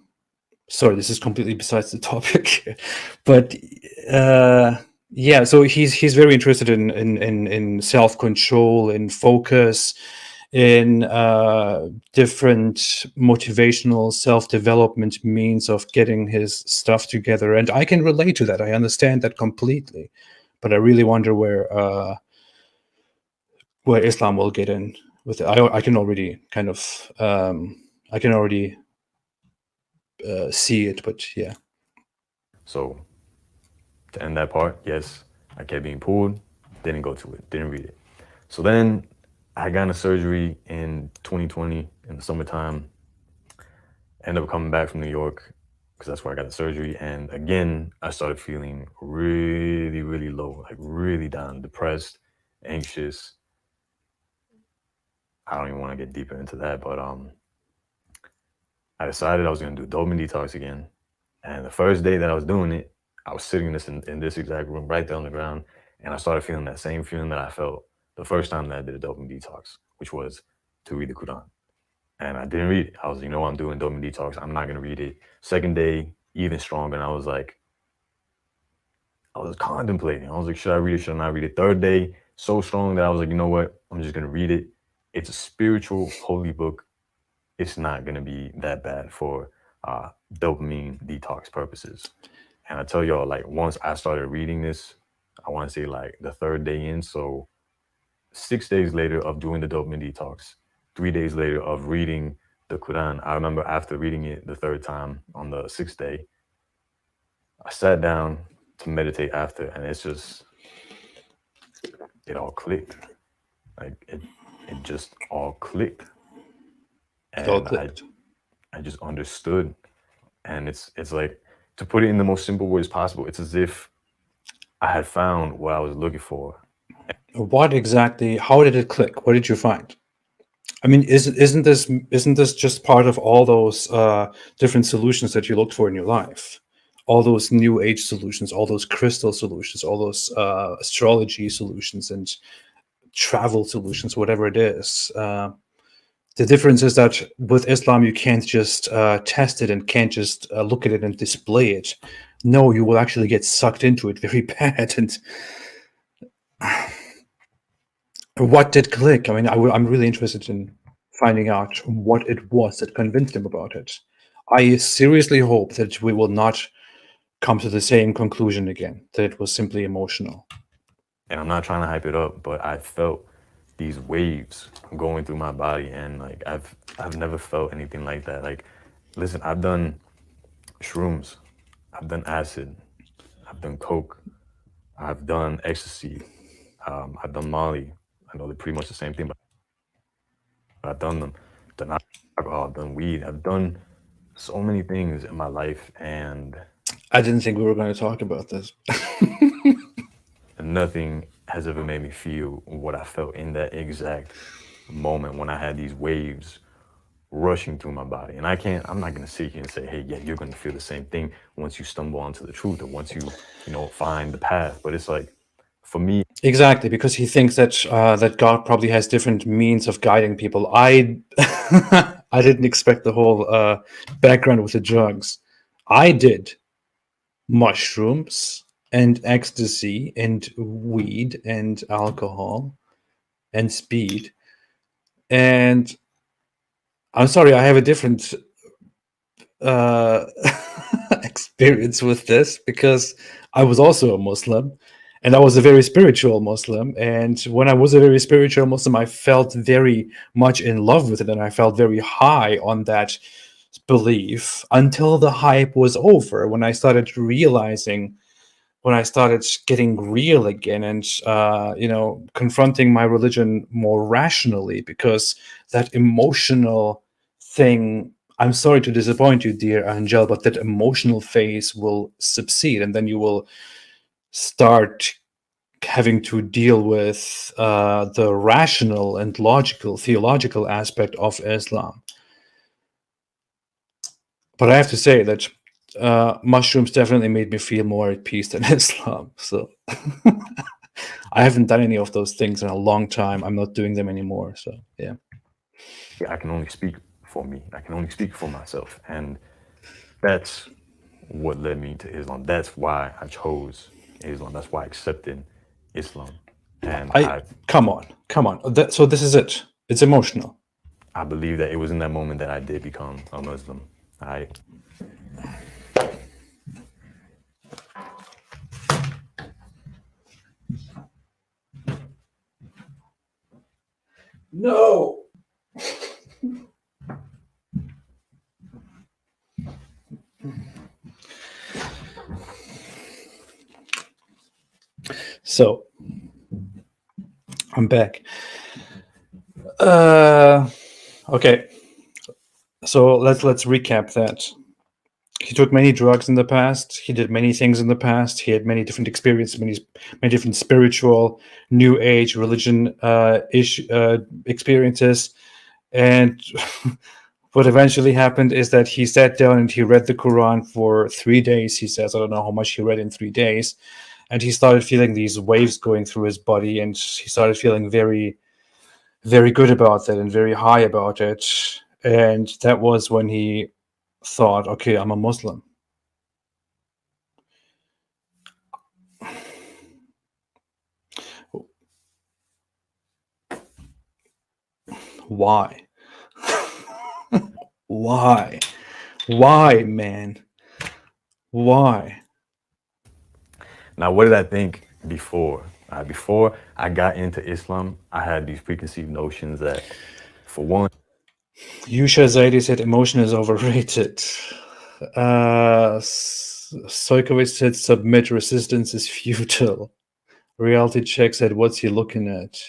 Sorry, this is completely besides the topic, but yeah. So he's very interested in self-control, in focus, in different motivational self-development means of getting his stuff together, and I can relate to that. I understand that completely, but I really wonder where Islam will get in with it. I can already kind of I can already see it, but yeah. So to end that part, yes, I kept being pulled, didn't go to it, didn't read it. So then I got a surgery in 2020 in the summertime. Ended up coming back from New York because that's where I got the surgery. And again, I started feeling really, really low, like really down, depressed, anxious. I don't even want to get deeper into that, but I decided I was going to do dopamine detox again. And the first day that I was doing it, I was sitting in this exact room right there on the ground, and I started feeling that same feeling that I felt the first time that I did a dopamine detox, which was to read the Quran. And I didn't read it. I was, I'm doing dopamine detox. I'm not going to read it. Second day, even stronger. And I was contemplating. I was like, should I read it? Should I not read it? Third day, so strong that I was like, you know what? I'm just going to read it. It's a spiritual, holy book. It's not going to be that bad for dopamine detox purposes. And I tell y'all, like, once I started reading this, I want to say like the third day in. So 6 days later of doing the dopamine detox, 3 days later of reading the Quran, I remember after reading it the third time on the sixth day, I sat down to meditate after, and it's just, it all clicked. Like it just all clicked. And It all clicked. I just understood. And it's like, to put it in the most simple words possible, it's as if I had found what I was looking for. What exactly? How did it click? What did you find? I mean, isn't this just part of all those different solutions that you looked for in your life? All those new age solutions, all those crystal solutions, all those astrology solutions and travel solutions, whatever it is. The difference is that with Islam, you can't just test it and can't just look at it and display it. No, you will actually get sucked into it very bad. And what did click? I mean, I'm really interested in finding out what it was that convinced him about it. I seriously hope that we will not come to the same conclusion again, that it was simply emotional. And I'm not trying to hype it up, but I felt these waves going through my body, and like I've never felt anything like that. Like, listen, I've done shrooms, I've done acid, I've done coke, I've done ecstasy, I've done Molly. I know they're pretty much the same thing, but I've done them. I've done alcohol, I've done weed, I've done so many things in my life, and I didn't think we were going to talk about this. nothing has ever made me feel what I felt in that exact moment when I had these waves rushing through my body. And I'm not going to sit here and say, hey, yeah, you're going to feel the same thing once you stumble onto the truth or once you find the path. But it's like, for me, exactly, because he thinks that that God probably has different means of guiding people. I I didn't expect the whole background with the drugs. I did mushrooms and ecstasy and weed and alcohol and speed. And I'm sorry, I have a different experience with this because I was also a Muslim and I was a very spiritual Muslim. And when I was a very spiritual Muslim, I felt very much in love with it and I felt very high on that belief until the hype was over, when I started realizing, when I started getting real again and confronting my religion more rationally, because that emotional thing, I'm sorry to disappoint you, dear Angel, but that emotional phase will succeed, and then you will start having to deal with the rational and logical theological aspect of Islam. But I have to say that mushrooms definitely made me feel more at peace than Islam. So I haven't done any of those things in a long time. I'm not doing them anymore. So yeah. I can only speak for me. I can only speak for myself. And that's what led me to Islam. That's why I chose Islam. That's why I accepted Islam. And come on. So this is it. It's emotional. I believe that it was in that moment that I did become a Muslim. I No. So I'm back. Okay. So let's recap that. He took many drugs in the past. He did many things in the past. He had many different experiences, many different spiritual, New Age, religion experiences. And what eventually happened is that he sat down and he read the Quran for 3 days. He says, I don't know how much he read in 3 days. And he started feeling these waves going through his body, and he started feeling very, very good about that and very high about it. And that was when he thought, okay, I'm a Muslim. Why? Why? Why, man? Why? Now, what did I think before? Before I got into Islam, I had these preconceived notions that, for one, Yusha Zaidi said emotion is overrated. Sojkovic said submit, resistance is futile. Reality check said, what's he looking at?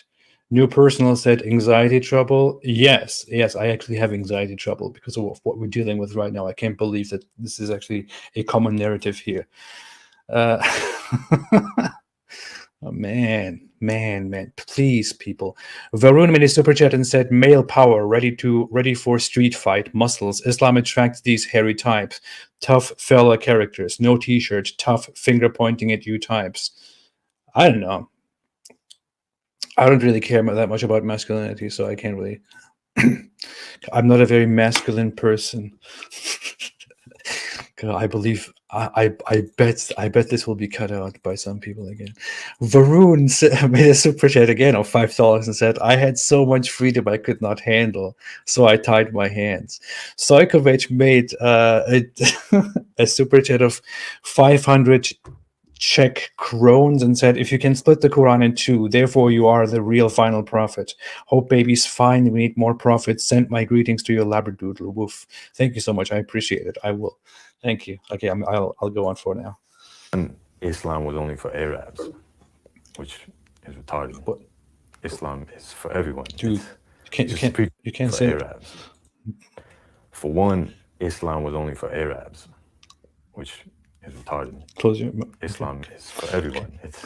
New Personal said anxiety trouble. Yes, I actually have anxiety trouble because of what we're dealing with right now. I can't believe that this is actually a common narrative here. Oh, man, please, people. Varun made a super chat and said, male power, ready for street fight, muscles. Islam attracts these hairy types, tough fella characters, no t-shirt, tough finger pointing at you types. I don't know. I don't really care that much about masculinity, so I can't really. I'm not a very masculine person. I believe I bet this will be cut out by some people again. Varun made a super chat again of $5 and said, I had so much freedom I could not handle, so I tied my hands. Sojkovic made a super chat of 500 Czech crowns and said, if you can split the Quran in two, therefore you are the real final prophet. Hope baby's fine. We need more prophets. Send my greetings to your labradoodle. Woof. Thank you so much. I appreciate it. I will. Thank you. Okay, I'll go on for now. Islam was only for Arabs, which is retarded. What? Islam is for everyone. Dude, you can't say Arabs. For one, Islam was only for Arabs, which is retarded. Close your mouth. Islam is for everyone. It's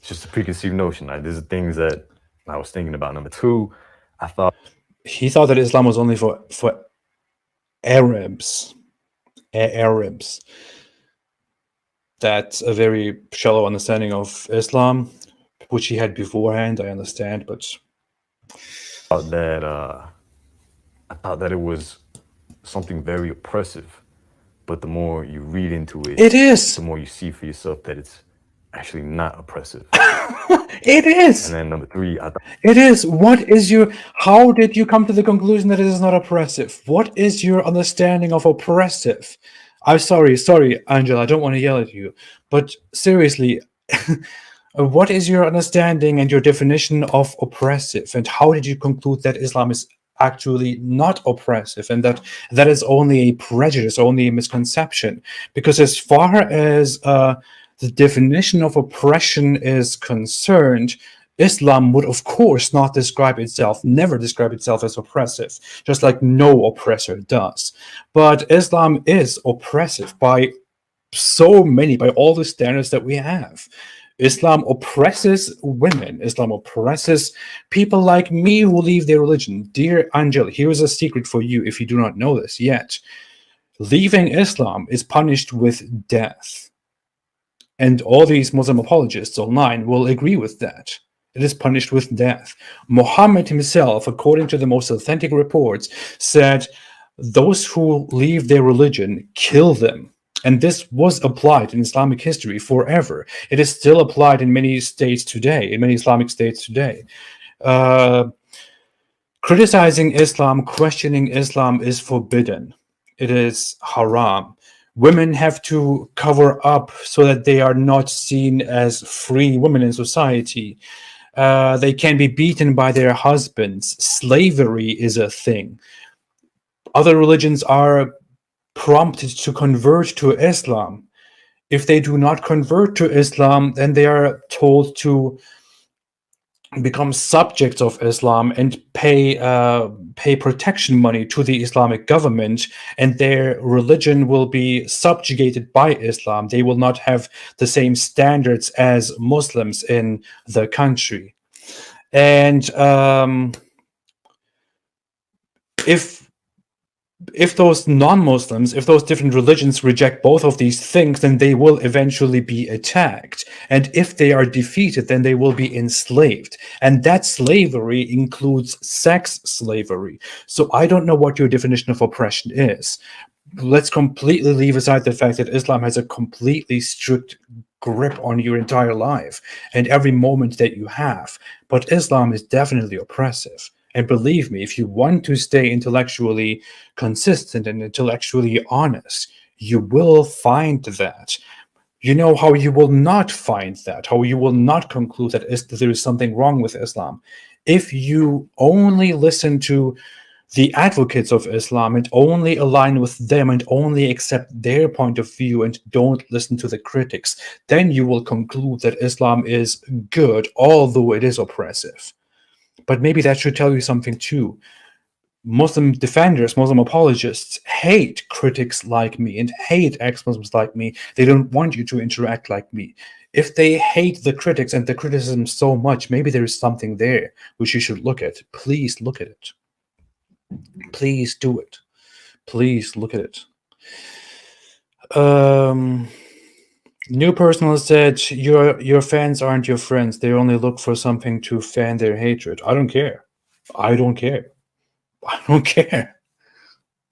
just a preconceived notion. There's things that I was thinking about. Number two, he thought that Islam was only for Arabs. Arabs. That's a very shallow understanding of Islam, which he had beforehand. I understand, but I thought that it was something very oppressive. But the more you read into it, it is. The more you see for yourself that it's actually not oppressive. It is. And then number three, it is. How did you come to the conclusion that it is not oppressive? What is your understanding of oppressive? I'm sorry, Angela, I don't want to yell at you, but seriously, what is your understanding and your definition of oppressive? And how did you conclude that Islam is actually not oppressive and that is only a prejudice, only a misconception? Because as far as the definition of oppression is concerned, Islam would of course not never describe itself as oppressive, just like no oppressor does. But Islam is oppressive by all the standards that we have. Islam oppresses women. Islam oppresses people like me who leave their religion. Dear Angel, here is a secret for you if you do not know this yet. Leaving Islam is punished with death. And all these Muslim apologists online will agree with that. It is punished with death. Muhammad himself, according to the most authentic reports, said, those who leave their religion, kill them. And this was applied in Islamic history forever. It is still applied in many states today, in many Islamic states today. Criticizing Islam, questioning Islam is forbidden. It is haram. Women have to cover up so that they are not seen as free women in society. They can be beaten by their husbands. Slavery is a thing. Other religions are prompted to convert to Islam. If they do not convert to Islam, then they are told to become subjects of Islam and pay protection money to the Islamic government, and their religion will be subjugated by Islam. They will not have the same standards as Muslims in the country. And if those non-Muslims, if those different religions reject both of these things, then they will eventually be attacked. And if they are defeated, then they will be enslaved. And that slavery includes sex slavery. So I don't know what your definition of oppression is. Let's completely leave aside the fact that Islam has a completely strict grip on your entire life and every moment that you have. But Islam is definitely oppressive. And believe me, if you want to stay intellectually consistent and intellectually honest, you will find that. You know how you will not find that, how you will not conclude that there is something wrong with Islam. If you only listen to the advocates of Islam and only align with them and only accept their point of view and don't listen to the critics, then you will conclude that Islam is good, although it is oppressive. But maybe that should tell you something too. Muslim defenders, Muslim apologists hate critics like me and hate ex-Muslims like me. They don't want you to interact like me. If they hate the critics and the criticism so much, maybe there is something there which you should look at. Please look at it. Please do it. Please look at it. New Personal said, your fans aren't your friends. They only look for something to fan their hatred. I don't care. I don't care. I don't care.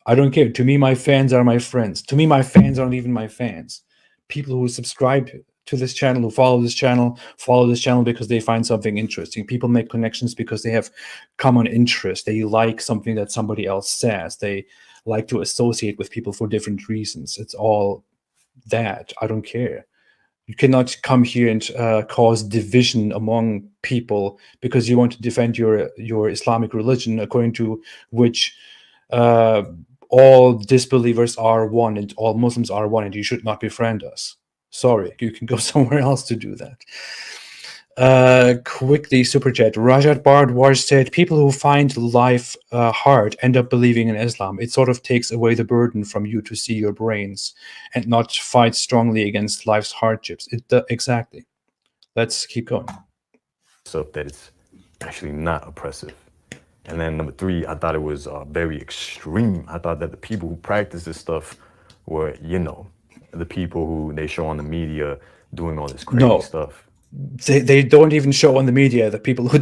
I don't care. To me, my fans are my friends. To me, my fans aren't even my fans. People who subscribe to this channel, who follow this channel because they find something interesting. People make connections because they have common interest. They like something that somebody else says. They like to associate with people for different reasons. It's all that. I don't care. You cannot come here and cause division among people because you want to defend your Islamic religion, according to which all disbelievers are one and all Muslims are one, and you should not befriend us. Sorry, you can go somewhere else to do that. Quickly, super chat. Rajat Bardwaj said, people who find life hard end up believing in Islam. It sort of takes away the burden from you to see your brains and not fight strongly against life's hardships. Exactly. Let's keep going. So that it's actually not oppressive. And then number 3, I thought it was very extreme. I thought that the people who practice this stuff were, the people who they show on the media doing all this crazy stuff. They don't even show on the media the people who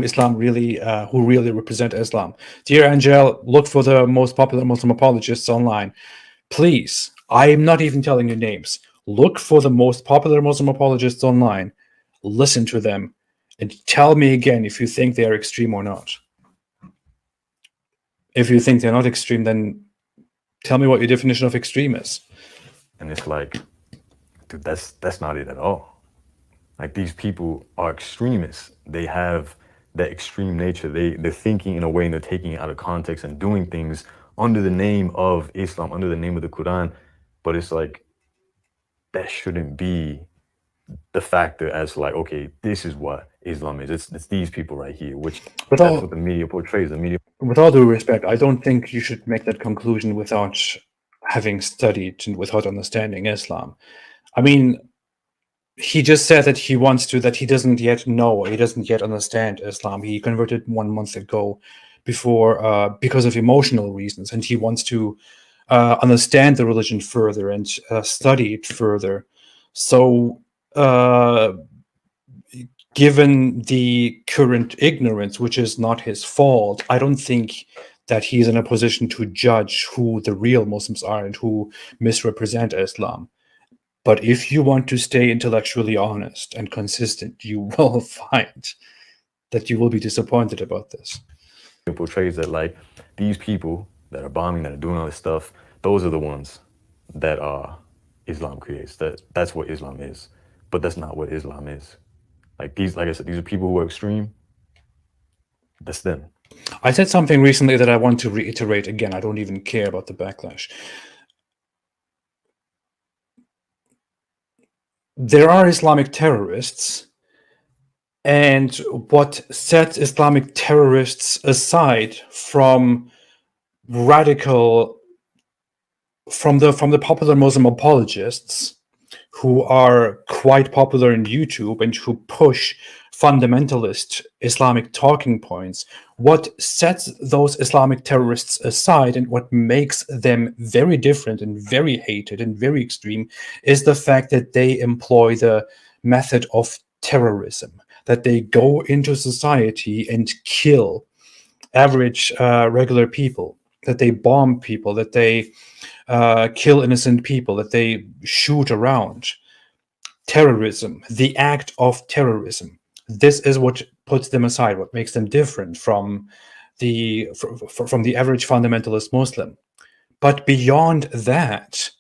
Islam really who really represent Islam. Dear Angel, look for the most popular Muslim apologists online. Please, I am not even telling you names. Look for the most popular Muslim apologists online. Listen to them and tell me again if you think they are extreme or not. If you think they're not extreme, then tell me what your definition of extreme is. And it's like, dude, that's not it at all. Like, these people are extremists. They have that extreme nature. They're thinking in a way and they're taking it out of context and doing things under the name of Islam, under the name of the Quran. But it's like, that shouldn't be the factor as like, okay, this is what Islam is. It's these people right here, which that's what the media portrays. With all due respect, I don't think you should make that conclusion without having studied and without understanding Islam. I mean, he just said that he doesn't yet know, he doesn't yet understand Islam. He converted 1 month ago because of emotional reasons, and he wants to understand the religion further and study it further. So, given the current ignorance, which is not his fault, I don't think that he's in a position to judge who the real Muslims are and who misrepresent Islam. But if you want to stay intellectually honest and consistent, you will find that you will be disappointed about this. It portrays that like these people that are bombing, that are doing all this stuff, those are the ones that Islam creates. That's what Islam is, but that's not what Islam is. Like I said, these are people who are extreme. That's them. I said something recently that I want to reiterate again. I don't even care about the backlash. There are Islamic terrorists, and what sets Islamic terrorists aside from radical, from the popular Muslim apologists who are quite popular in YouTube and who push fundamentalist Islamic talking points, what sets those Islamic terrorists aside and what makes them very different and very hated and very extreme is the fact that they employ the method of terrorism, that they go into society and kill average regular people, that they bomb people, that they kill innocent people, that they shoot around. Terrorism, the act of terrorism. This is what puts them aside, what makes them different from the average fundamentalist Muslim. But beyond that,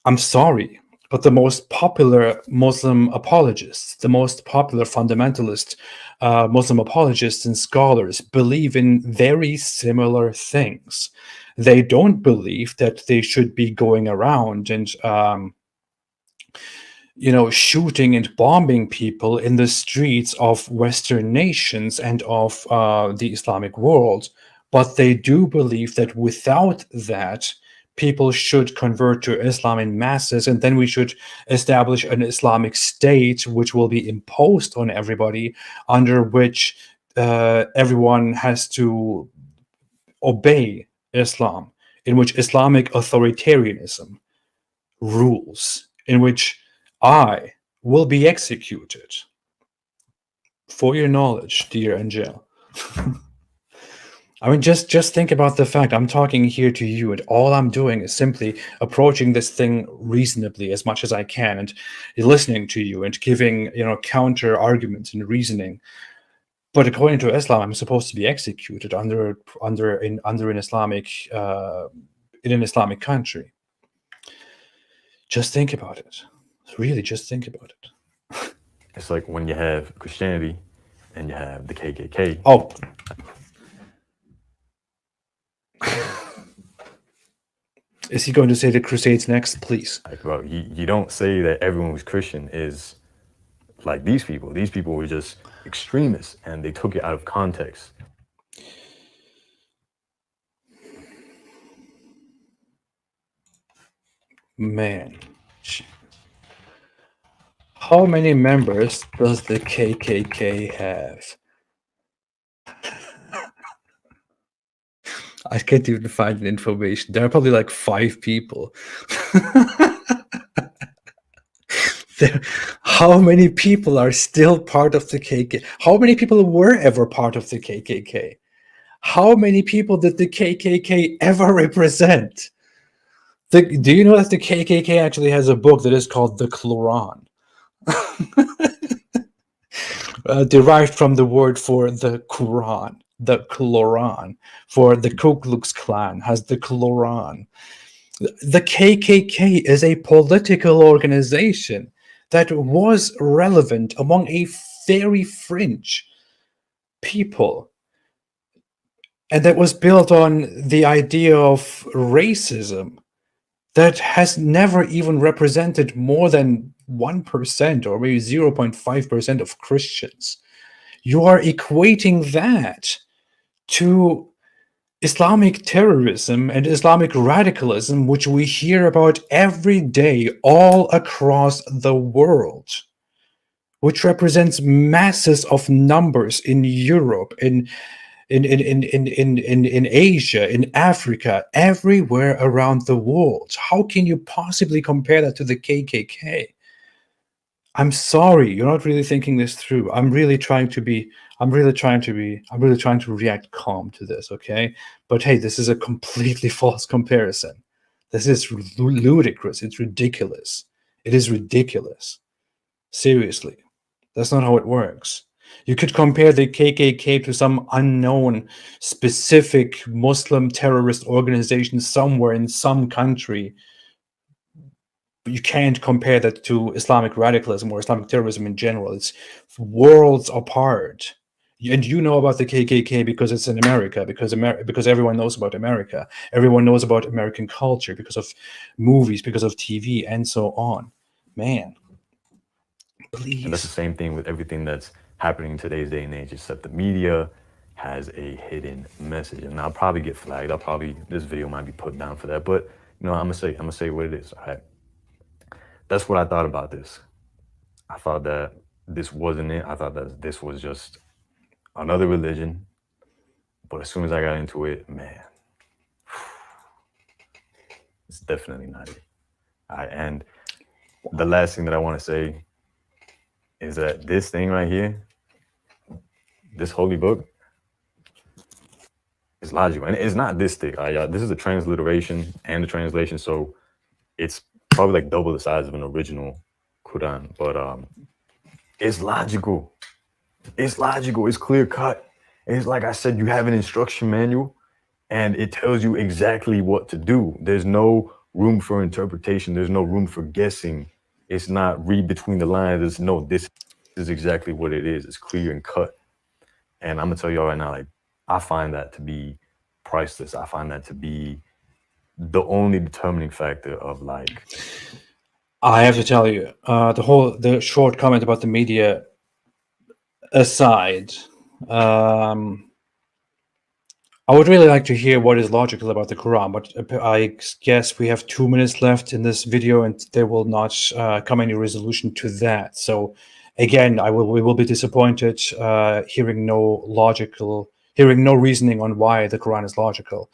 I'm sorry, but the most popular Muslim apologists, the most popular fundamentalist Muslim apologists and scholars believe in very similar things. They don't believe that they should be going around and shooting and bombing people in the streets of Western nations and of the Islamic world. But they do believe that without that, people should convert to Islam in masses, and then we should establish an Islamic state which will be imposed on everybody, under which everyone has to obey Islam, in which Islamic authoritarianism rules, in which I will be executed. For your knowledge, dear Angel. I mean, just think about the fact I'm talking here to you, and all I'm doing is simply approaching this thing reasonably as much as I can, and listening to you and giving counter arguments and reasoning. But according to Islam, I'm supposed to be executed under an Islamic in an Islamic country. Just think about it. Really, just think about it. It's like when you have Christianity and you have the KKK. Oh. Is he going to say the Crusades next, please? Like, well, you don't say that everyone who's Christian is like these people. These people were just extremists, and they took it out of context. Man. How many members does the KKK have? I can't even find the information. There are probably like 5 people. How many people are still part of the KKK? How many people were ever part of the KKK? How many people did the KKK ever represent? Do you know that the KKK actually has a book that is called the Quran? Derived from the word for the Quran. The Quran, for the Ku Klux Klan has the Quran. The KKK is a political organization that was relevant among a very fringe people, and that was built on the idea of racism that has never even represented more than 1% or maybe 0.5% of Christians. You are equating that to Islamic terrorism and Islamic radicalism, which we hear about every day all across the world, which represents masses of numbers in Europe, in Asia, in Africa, everywhere around the world. How can you possibly compare that to the KKK? I'm sorry, you're not really thinking this through. I'm really trying to react calm to this, okay? But hey, this is a completely false comparison. This is ludicrous. It's ridiculous. It is ridiculous. Seriously. That's not how it works. You could compare the KKK to some unknown specific Muslim terrorist organization somewhere in some country. But you can't compare that to Islamic radicalism or Islamic terrorism in general. It's worlds apart. And you know about the KKK because it's in America, because everyone knows about America. Everyone knows about American culture because of movies, because of TV, and so on. Man, please. And that's the same thing with everything that's happening in today's day and age, except the media has a hidden message. And I'll probably get flagged. This video might be put down for that. But I'm gonna say what it is. All right. That's what I thought about this. I thought that this wasn't it. I thought that this was just another religion. But as soon as I got into it, man, it's definitely not it. All right. And the last thing that I want to say is that this thing right here, this holy book, is logical. And it's not this thick. This is a transliteration and a translation. So it's probably like double the size of an original Quran. But it's logical. It's logical. It's clear cut. It's like I said, you have an instruction manual and it tells you exactly what to do. There's no room for interpretation. There's no room for guessing. It's not read between the lines. It's no, this is exactly what it is. It's clear and cut. And I'm gonna tell y'all right now, like, I find that to be priceless. I find that to be the only determining factor of like. I have to tell you, the short comment about the media aside, I would really like to hear what is logical about the Quran, but I guess we have 2 minutes left in this video and there will not come any resolution to that. So again, we will be disappointed hearing no reasoning on why the Quran is logical.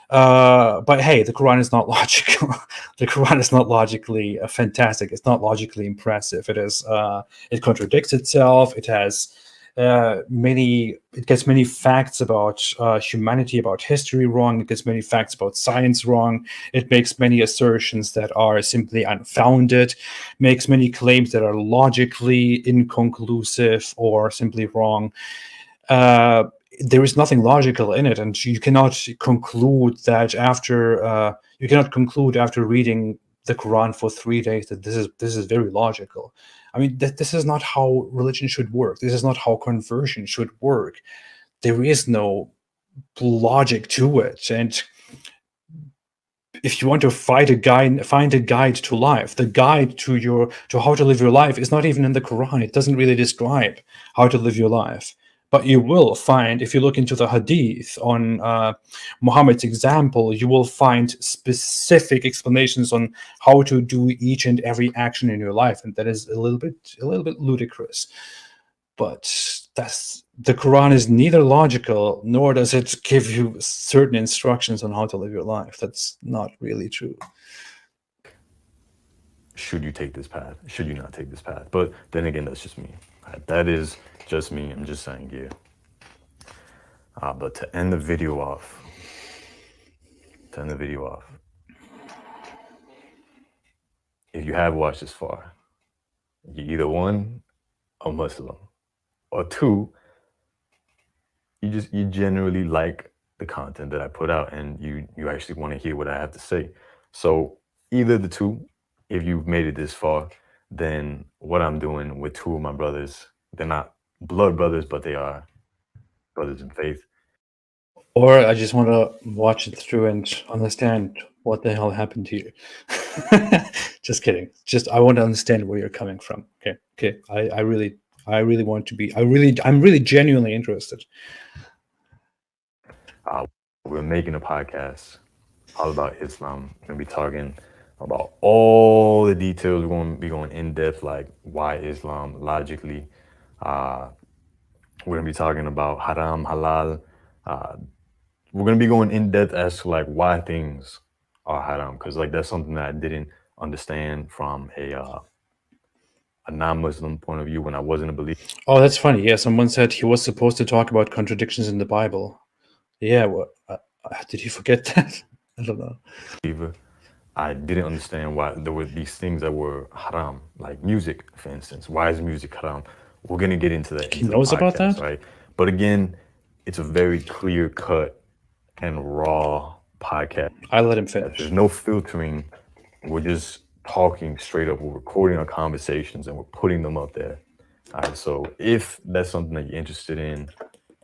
But hey, the Quran is not logical. The Quran is not logically fantastic. It's not logically impressive. It contradicts itself. It has it gets many facts about humanity, about history wrong. It gets many facts about science wrong. It makes many assertions that are simply unfounded, makes many claims that are logically inconclusive or simply wrong. There is nothing logical in it, and you cannot conclude after reading the Quran for 3 days that this is very logical. I mean, this is not how religion should work. This is not how conversion should work. There is no logic to it. And if you want to find a guide to life, the guide to how to live your life is not even in the Quran. It doesn't really describe how to live your life. But you will find, if you look into the hadith on Muhammad's example, you will find specific explanations on how to do each and every action in your life, and that is a little bit ludicrous. But the Quran is neither logical nor does it give you certain instructions on how to live your life. That's not really true. Should you take this path? Should you not take this path? But then again, that's just me. That is just me. I'm just saying, yeah. But to end the video off, if you have watched this far, you're either 1, a Muslim, or 2, you generally like the content that I put out and you actually want to hear what I have to say. So either the 2, if you've made it this far, then what I'm doing with 2 of my brothers, they're not blood brothers, but they are brothers in faith. Or I just want to watch it through and understand what the hell happened to you. Just kidding. I want to understand where you're coming from. Okay. I'm really genuinely interested. We're making a podcast all about Islam. We're going to be talking about all the details. We're going to be going in depth, like why Islam logically. We're going to be talking about haram, halal. We're going to be going in depth as to like why things are haram, because like that's something that I didn't understand from a non-Muslim point of view when I wasn't a believer. Oh, that's funny. Yeah, someone said he was supposed to talk about contradictions in the Bible. Yeah, did you forget that? I don't know. I didn't understand why there were these things that were haram, like music, for instance. Why is music haram? We're gonna get into that. He knows about that, right? But again, it's a very clear cut and raw podcast. I let him finish. There's no filtering. We're just talking straight up. We're recording our conversations and we're putting them up there. All right. So if that's something that you're interested in,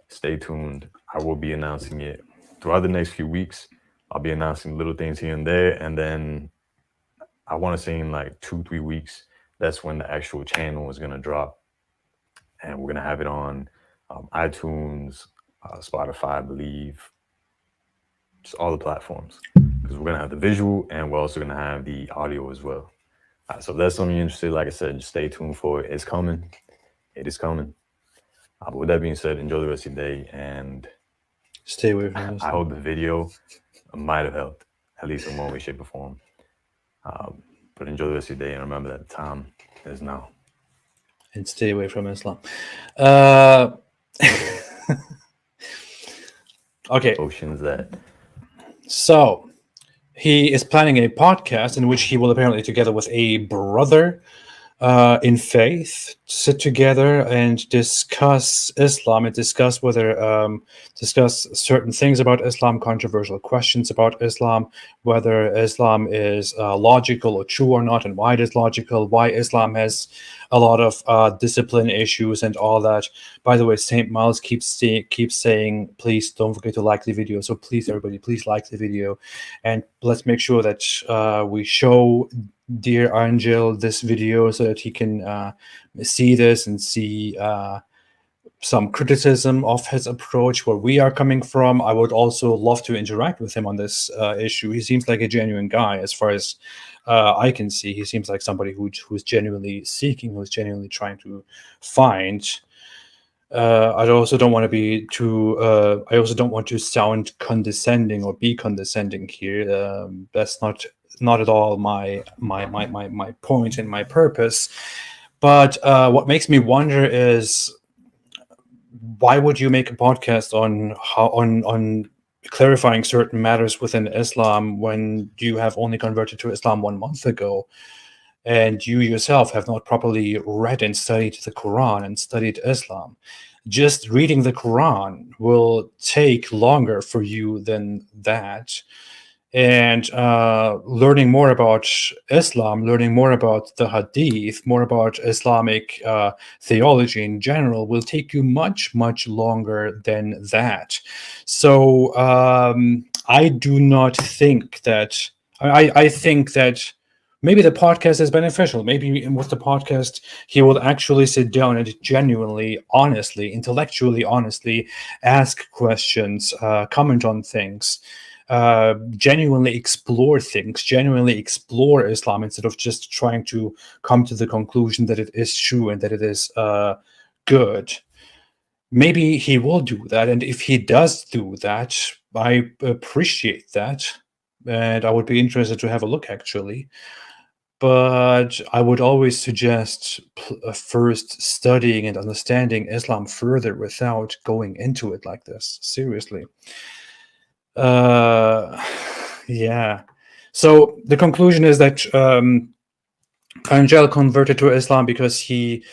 stay tuned. I will be announcing it throughout the next few weeks. I'll be announcing little things here and there, and then I want to say in like 2-3 weeks, that's when the actual channel is gonna drop, and we're gonna have it on iTunes, Spotify, I believe, just all the platforms, because we're gonna have the visual and we're also gonna have the audio as well. So if that's something you're interested in, like I said, just stay tuned for it. It's coming. It is coming. But with that being said, enjoy the rest of your day, and stay away from this. I hope the video might have helped, at least in one way, shape, or form. But enjoy the rest of your day, and remember that the time is now. And stay away from Islam. Okay. Oceans that. So he is planning a podcast in which he will apparently, together with a brother in faith, sit together and discuss Islam and discuss certain things about Islam, controversial questions about Islam, whether Islam is logical or true or not, and why it is logical, why Islam has a lot of discipline issues and all that. By the way, St. Miles keeps saying, please don't forget to like the video. So please, everybody, please like the video, and let's make sure that we show dear Angel this video so that he can see this and see some criticism of his approach, where we are coming from. I would also love to interact with him on this issue. He seems like a genuine guy, as far as I can see. He seems like somebody who's genuinely seeking, who's genuinely trying to find. I also don't want to be too. I also don't want to sound condescending or be condescending here. That's not at all my point and my purpose. But what makes me wonder is, why would you make a podcast on clarifying certain matters within Islam when you have only converted to Islam 1 month ago, and you yourself have not properly read and studied the Quran and studied Islam? Just reading the Quran will take longer for you than that. And learning more about Islam, learning more about the Hadith, more about Islamic theology in general will take you much, much longer than that. So I do not think that, I think that maybe the podcast is beneficial. Maybe with the podcast, he will actually sit down and genuinely, honestly, intellectually, honestly ask questions, comment on things. Genuinely explore things, genuinely explore Islam, instead of just trying to come to the conclusion that it is true and that it is good. Maybe he will do that, and if he does do that, I appreciate that, and I would be interested to have a look, actually. But I would always suggest first studying and understanding Islam further without going into it like this. Seriously. Yeah. So the conclusion is that Angel converted to Islam because he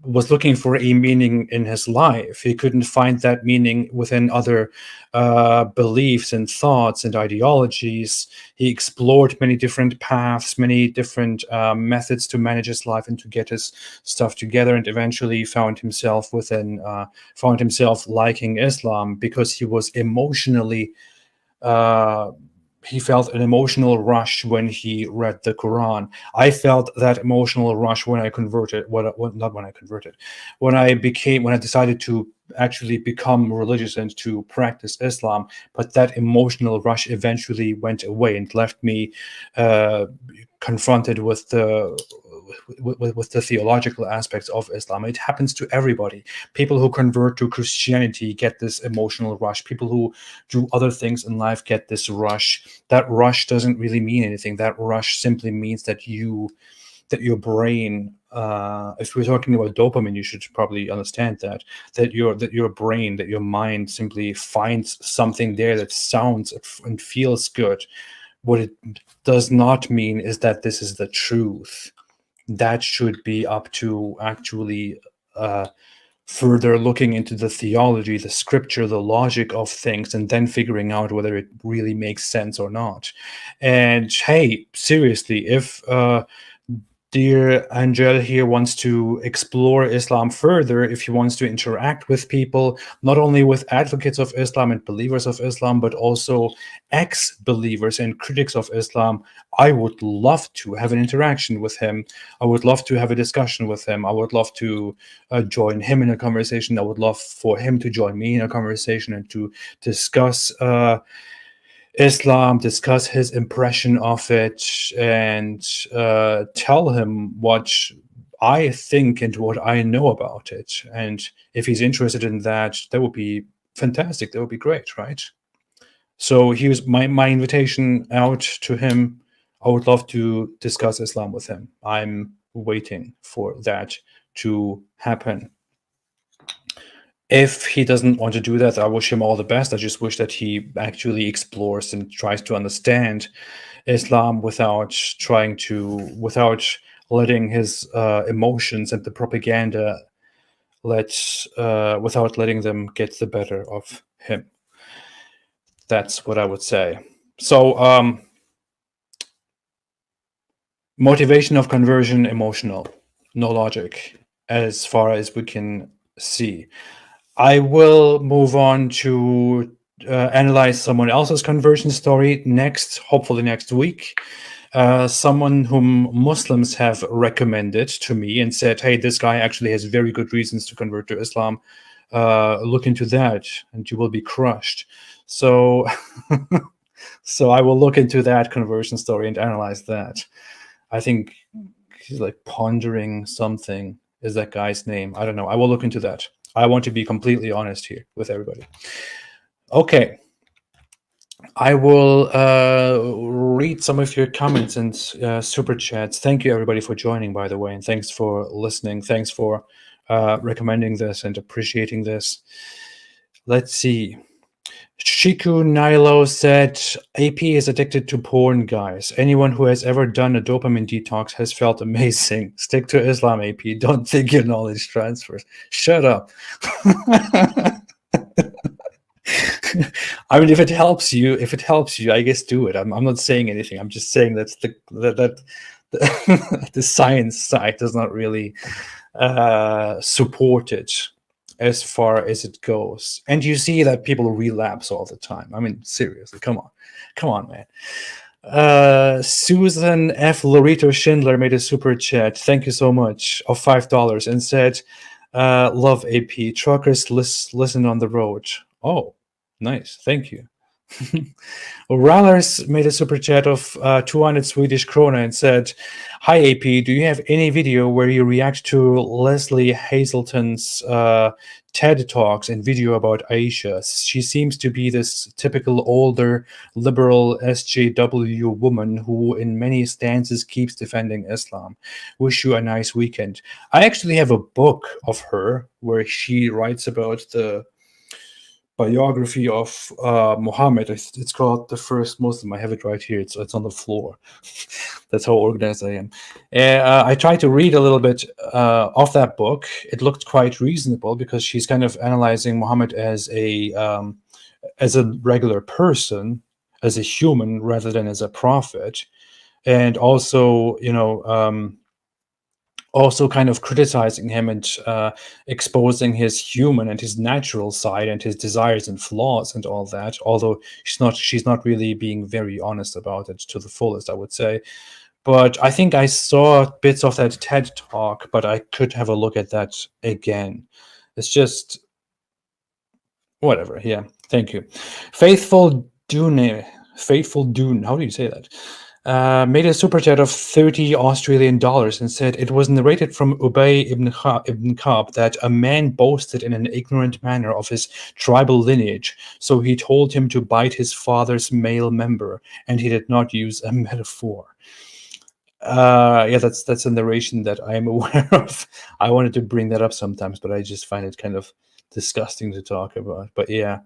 was looking for a meaning in his life. He couldn't find that meaning within other beliefs and thoughts and ideologies. He explored many different paths, many different methods to manage his life and to get his stuff together, and eventually found himself liking Islam because he was emotionally he felt an emotional rush when he read the Quran. I felt that emotional rush when I converted. When I decided to actually become religious and to practice Islam. But that emotional rush eventually went away and left me confronted with the theological aspects of Islam. It happens to everybody. People who convert to Christianity get this emotional rush. People who do other things in life get this rush. That rush doesn't really mean anything. That rush simply means that your brain, if we're talking about dopamine, you should probably understand that your brain, that your mind simply finds something there that sounds and feels good. What it does not mean is that this is the truth. that should be up to actually further looking into the theology, the scripture, the logic of things, and then figuring out whether it really makes sense or not. And hey, seriously, if dear Angel here wants to explore Islam further, if he wants to interact with people, not only with advocates of Islam and believers of Islam, but also ex-believers and critics of Islam, I would love to have an interaction with him. I would love to have a discussion with him. I would love to join him in a conversation. I would love for him to join me in a conversation and to discuss Islam, discuss his impression of it, and tell him what I think and what I know about it. And if he's interested in that, that would be fantastic. That would be great, right? So here's my invitation out to him. I would love to discuss Islam with him. I'm waiting for that to happen. If he doesn't want to do that, I wish him all the best. I just wish that he actually explores and tries to understand Islam without letting his emotions and the propaganda without letting them get the better of him. That's what I would say. So, motivation of conversion, emotional, no logic, as far as we can see. I will move on to analyze someone else's conversion story next, hopefully next week. Someone whom Muslims have recommended to me and said, hey, this guy actually has very good reasons to convert to Islam. Look into that and you will be crushed. So, so I will look into that conversion story and analyze that. I think he's like Pondering something is that guy's name. I don't know. I will look into that. I want to be completely honest here with everybody. Okay. I will read some of your comments and super chats. Thank you, everybody, for joining, by the way, and thanks for listening. Thanks for recommending this and appreciating this. Let's see. Shiku Nilo said, AP is addicted to porn, guys. Anyone who has ever done a dopamine detox has felt amazing. Stick to Islam, AP. Don't think your knowledge transfers. Shut up. I mean, if it helps you, I guess do it. I'm not saying anything. I'm just saying that's the science side does not really support it as far as it goes. And you see that people relapse all the time. I mean, seriously, come on, man. Susan F. Lorito Schindler made a super chat. Thank you so much, of $5, and said, love AP. Truckers listen on the road. Oh, nice. Thank you. Rallers made a super chat of 200 Swedish krona and said, hi AP, do you have any video where you react to Leslie Hazelton's TED Talks and video about Aisha? She seems to be this typical older liberal SJW woman who in many stances keeps defending Islam. Wish you a nice weekend. I actually have a book of her where she writes about the biography of Muhammad. It's called The First Muslim. I have it right here. It's on the floor. That's how organized I am. I tried to read a little bit of that book. It looked quite reasonable because she's kind of analyzing Muhammad as a regular person, as a human rather than as a prophet, and also, also kind of criticizing him and exposing his human and his natural side and his desires and flaws and all that, although she's not really being very honest about it to the fullest, I would say. But I think I saw bits of that TED Talk, but I could have a look at that again. It's just whatever. Yeah, thank you. Faithful Dune, how do you say that? Made a super chat of $30 and said it was narrated from Ubay ibn Ka'b that a man boasted in an ignorant manner of his tribal lineage, so he told him to bite his father's male member, and he did not use a metaphor. Yeah, that's a narration that I am aware of. I wanted to bring that up sometimes, but I just find it kind of disgusting to talk about. But yeah,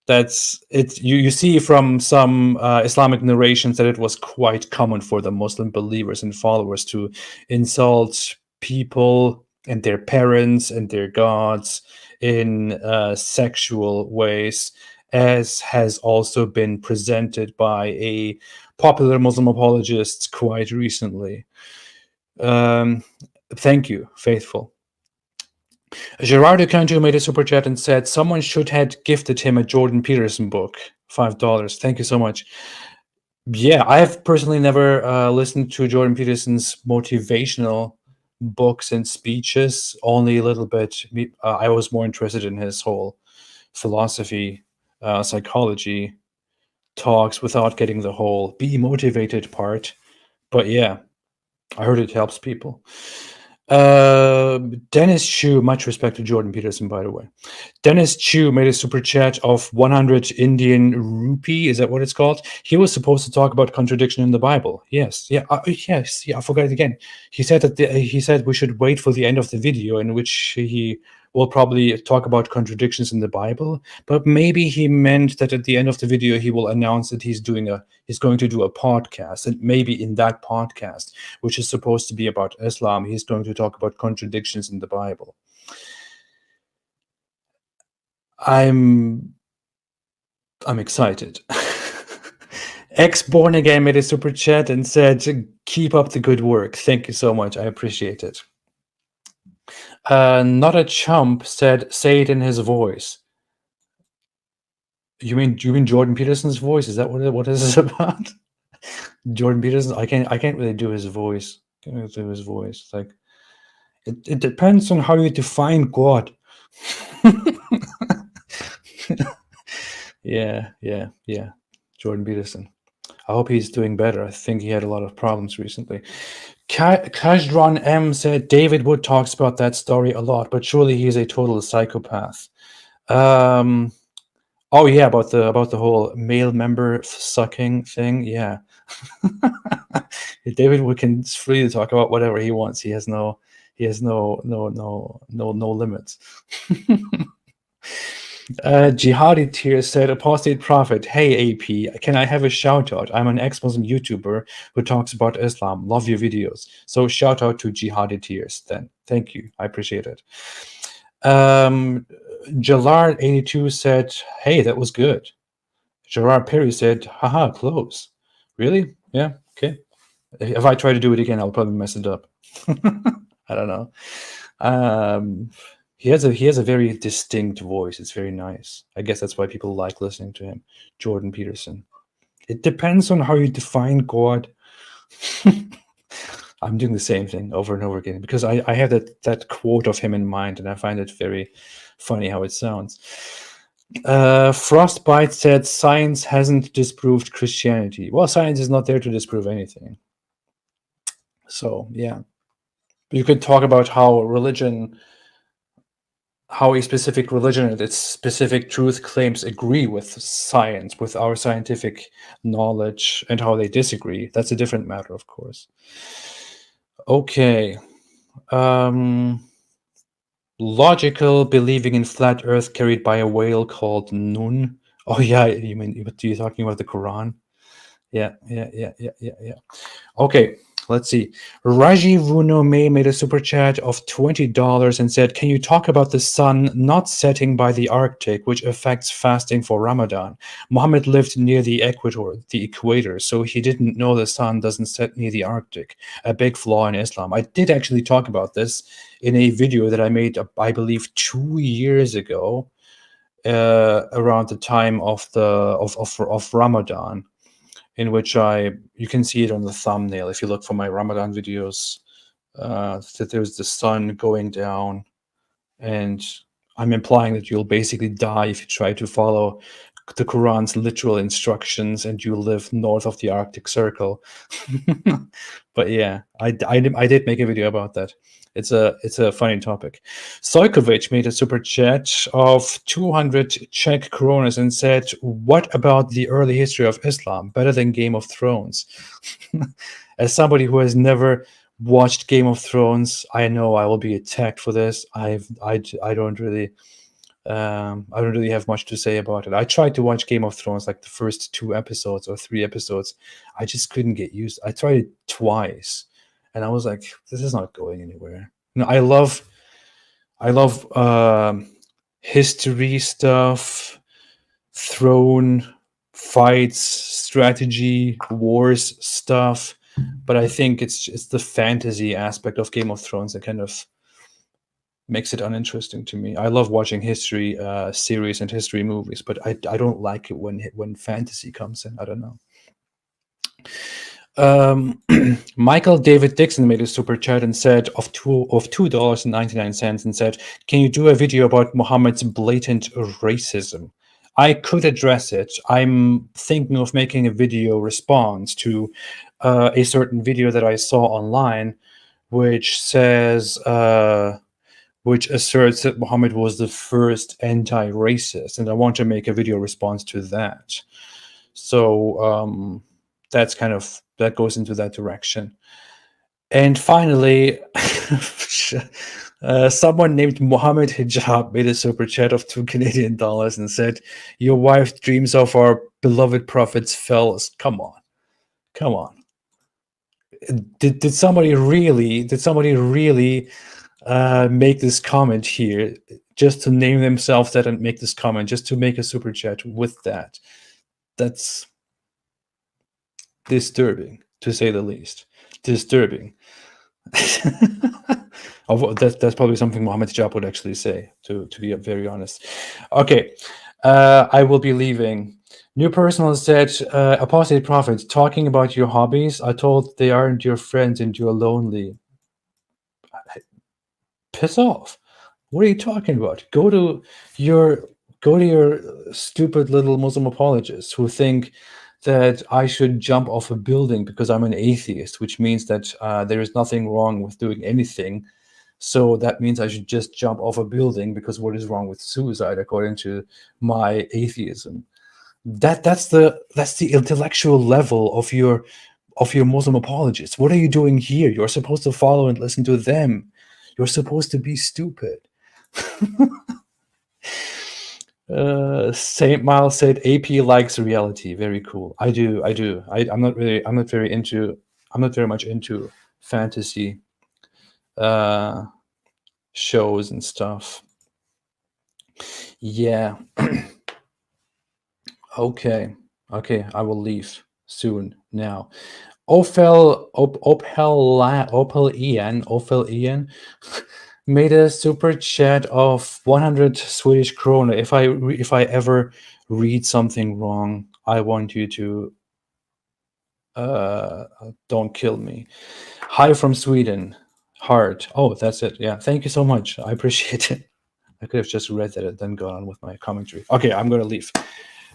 That's it. You see from some Islamic narrations that it was quite common for the Muslim believers and followers to insult people and their parents and their gods in sexual ways, as has also been presented by a popular Muslim apologist quite recently. Thank you, faithful. Gerardo Cantu made a super chat and said someone should have gifted him a Jordan Peterson book, $5. Thank you so much. Yeah, I have personally never listened to Jordan Peterson's motivational books and speeches, only a little bit. I was more interested in his whole philosophy, psychology talks without getting the whole be motivated part. But yeah, I heard it helps people. Dennis Chu, much respect to Jordan Peterson, by the way. Dennis Chu made a super chat of 100 Indian rupee. Is that what it's called? He was supposed to talk about contradiction in the Bible. Yes, yeah, yes, yeah. I forgot it again. He said that he said we should wait for the end of the video, in which he will probably talk about contradictions in the Bible. But maybe he meant that at the end of the video he will announce that he's going to do a podcast, and maybe in that podcast, which is supposed to be about Islam, he's going to talk about contradictions in the Bible. I'm excited. Ex Born Again made a super chat and said, "Keep up the good work. Thank you so much. I appreciate it." Not a Chump said, "Say it in his voice." You mean Jordan Peterson's voice? Is that what this is about? Jordan Peterson? I can't really do his voice. Can't really do his voice. It's like it depends on how you define God. Yeah. Jordan Peterson. I hope he's doing better. I think he had a lot of problems recently. Kajron M said David Wood talks about that story a lot, but surely he's a total psychopath. Oh yeah, about the whole male member sucking thing. Yeah. David Wood can freely talk about whatever he wants. He has no limits. Jihadi Tears said, Apostate Prophet, hey AP, can I have a shout out? I'm an ex-Muslim YouTuber who talks about Islam. Love your videos. So shout out to Jihadi Tears then. Thank you. I appreciate it. Jalard82 said, hey, that was good. Gerard Perry said, haha, close. Really? Yeah, okay. If I try to do it again, I'll probably mess it up. I don't know. He has a very distinct voice. It's very nice. I guess that's why people like listening to him. Jordan Peterson. It depends on how you define God. I'm doing the same thing over and over again because I have that quote of him in mind, and I find it very funny how it sounds. Frostbite said science hasn't disproved Christianity. Well, science is not there to disprove anything. So yeah, you could talk about how a specific religion and its specific truth claims agree with science, with our scientific knowledge, and how they disagree. That's a different matter, of course. Okay. Logical believing in flat earth carried by a whale called Nun. Oh yeah, you're talking about the Quran? Yeah. Okay, let's see. Raji Vunome made a super chat of $20 and said, can you talk about the sun not setting by the Arctic, which affects fasting for Ramadan? Muhammad lived near the equator, so he didn't know the sun doesn't set near the Arctic. A big flaw in Islam. I did actually talk about this in a video that I made, I believe, 2 years ago, around the time of Ramadan, in which you can see it on the thumbnail if you look for my Ramadan videos, that there's the sun going down, and I'm implying that you'll basically die if you try to follow the Quran's literal instructions and you live north of the Arctic Circle. But yeah, I did make a video about that. It's a funny topic. Sojkovic made a super chat of 200 Czech kronas and said, what about the early history of Islam? Better than Game of Thrones. As somebody who has never watched Game of Thrones, I know I will be attacked for this. I don't really I don't really have much to say about it. I tried to watch Game of Thrones, like the first 2 episodes or 3 episodes. I just couldn't get used. I tried it twice, and I was like, this is not going anywhere. I love history stuff, throne fights, strategy, wars stuff, but I think it's the fantasy aspect of Game of Thrones that kind of makes it uninteresting to me. I love watching history series and history movies, but I don't like it when fantasy comes in. I don't know. Michael David Dixon made a super chat and said of $2.99 and said, "Can you do a video about Muhammad's blatant racism?" I could address it. I'm thinking of making a video response to a certain video that I saw online, which says, which asserts that Muhammad was the first anti-racist, and I want to make a video response to that. So that's kind of, that goes into that direction. And finally, someone named Mohammed Hijab made a super chat of $2 Canadian and said, "Your wife dreams of our beloved prophet's fells." Come on. Did somebody really make this comment here just to name themselves that and make this comment, just to make a super chat with that? That's disturbing, to say the least. Disturbing. That's probably something Mohammed Hijab would actually say, to be very honest. Okay, I will be leaving. New Personal said, "Apostate Prophet, talking about your hobbies, I told they aren't your friends and you're lonely." Piss off. What are you talking about? Go to your stupid little Muslim apologists who think that I should jump off a building because I'm an atheist, which means that there is nothing wrong with doing anything. So that means I should just jump off a building because what is wrong with suicide according to my atheism? That's the intellectual level of your Muslim apologists. What are you doing here? You're supposed to follow and listen to them. You're supposed to be stupid. Saint Miles said, "AP likes reality." Very cool. I do. I'm not very much into fantasy shows and stuff. Yeah. Okay. I will leave soon now. Opel Ian made a super chat of 100 Swedish krona. If I ever read something wrong, I want you to don't kill me. Hi from Sweden. Heart. Oh, that's it. Yeah, thank you so much. I appreciate it. I could have just read that and then gone on with my commentary. Okay, I'm gonna leave.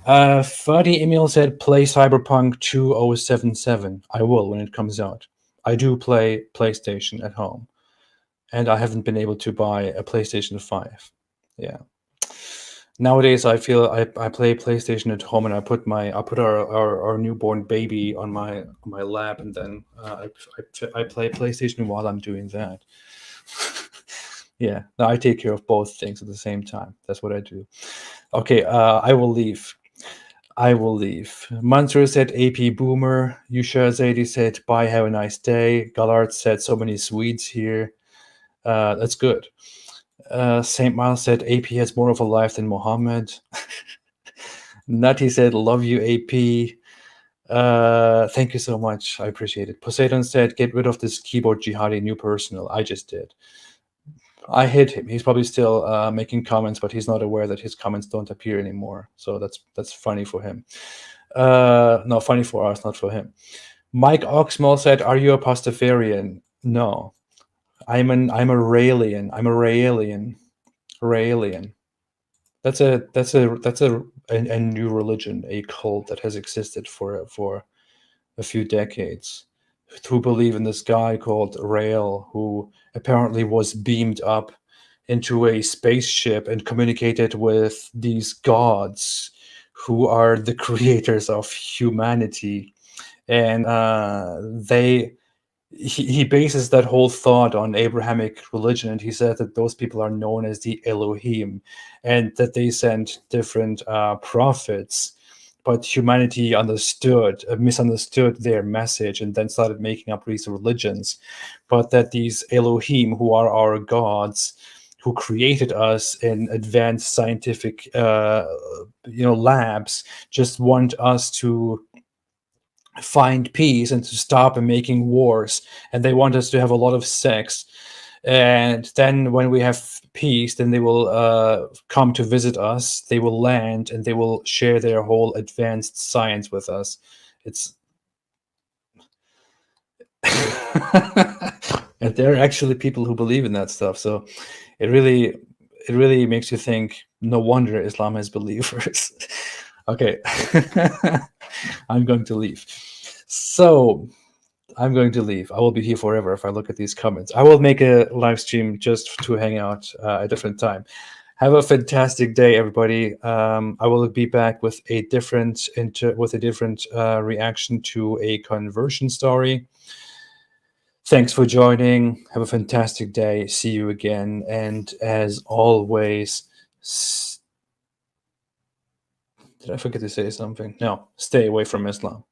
Fadi Emil said, "Play Cyberpunk 2077. I will when it comes out. I do play PlayStation at home, and I haven't been able to buy a PlayStation 5. Yeah. Nowadays, I feel I play PlayStation at home, and I put our newborn baby on my lap, and then I play PlayStation while I'm doing that. Yeah, I take care of both things at the same time. That's what I do. Okay, I will leave. Mansur said, "AP Boomer." Yusha Zaidi said, "Bye, have a nice day." Gallard said, "So many Swedes here." That's good. St. Miles said, "AP has more of a life than Mohammed." Nutty said, "Love you, AP." Thank you so much. I appreciate it. Poseidon said, "Get rid of this keyboard jihadi new personal." I just did. I hit him. He's probably still making comments, but he's not aware that his comments don't appear anymore. So that's funny for him. No, funny for us, not for him. Mike Oxmall said, "Are you a Pastafarian?" No, I'm a Raelian. I'm a Raelian. Raelian. That's a new religion, a cult that has existed for a few decades, who believe in this guy called Rael, who apparently was beamed up into a spaceship and communicated with these gods who are the creators of humanity. And they he bases that whole thought on Abrahamic religion, and he said that those people are known as the Elohim, and that they sent different prophets, but humanity misunderstood their message, and then started making up these religions. But that these Elohim, who are our gods, who created us in advanced scientific labs, just want us to find peace and to stop making wars, and they want us to have a lot of sex, and then when we have peace, then they will come to visit us, they will land, and they will share their whole advanced science with us. It's and there are actually people who believe in that stuff, so it really makes you think, no wonder Islam has believers. Okay. I'm going to leave. So I'm going to leave. I will be here forever if I look at these comments. I will make a live stream just to hang out at a different time. Have a fantastic day, everybody. I will be back with a different reaction to a conversion story. Thanks for joining. Have a fantastic day. See you again. And as always, did I forget to say something? No, stay away from Islam.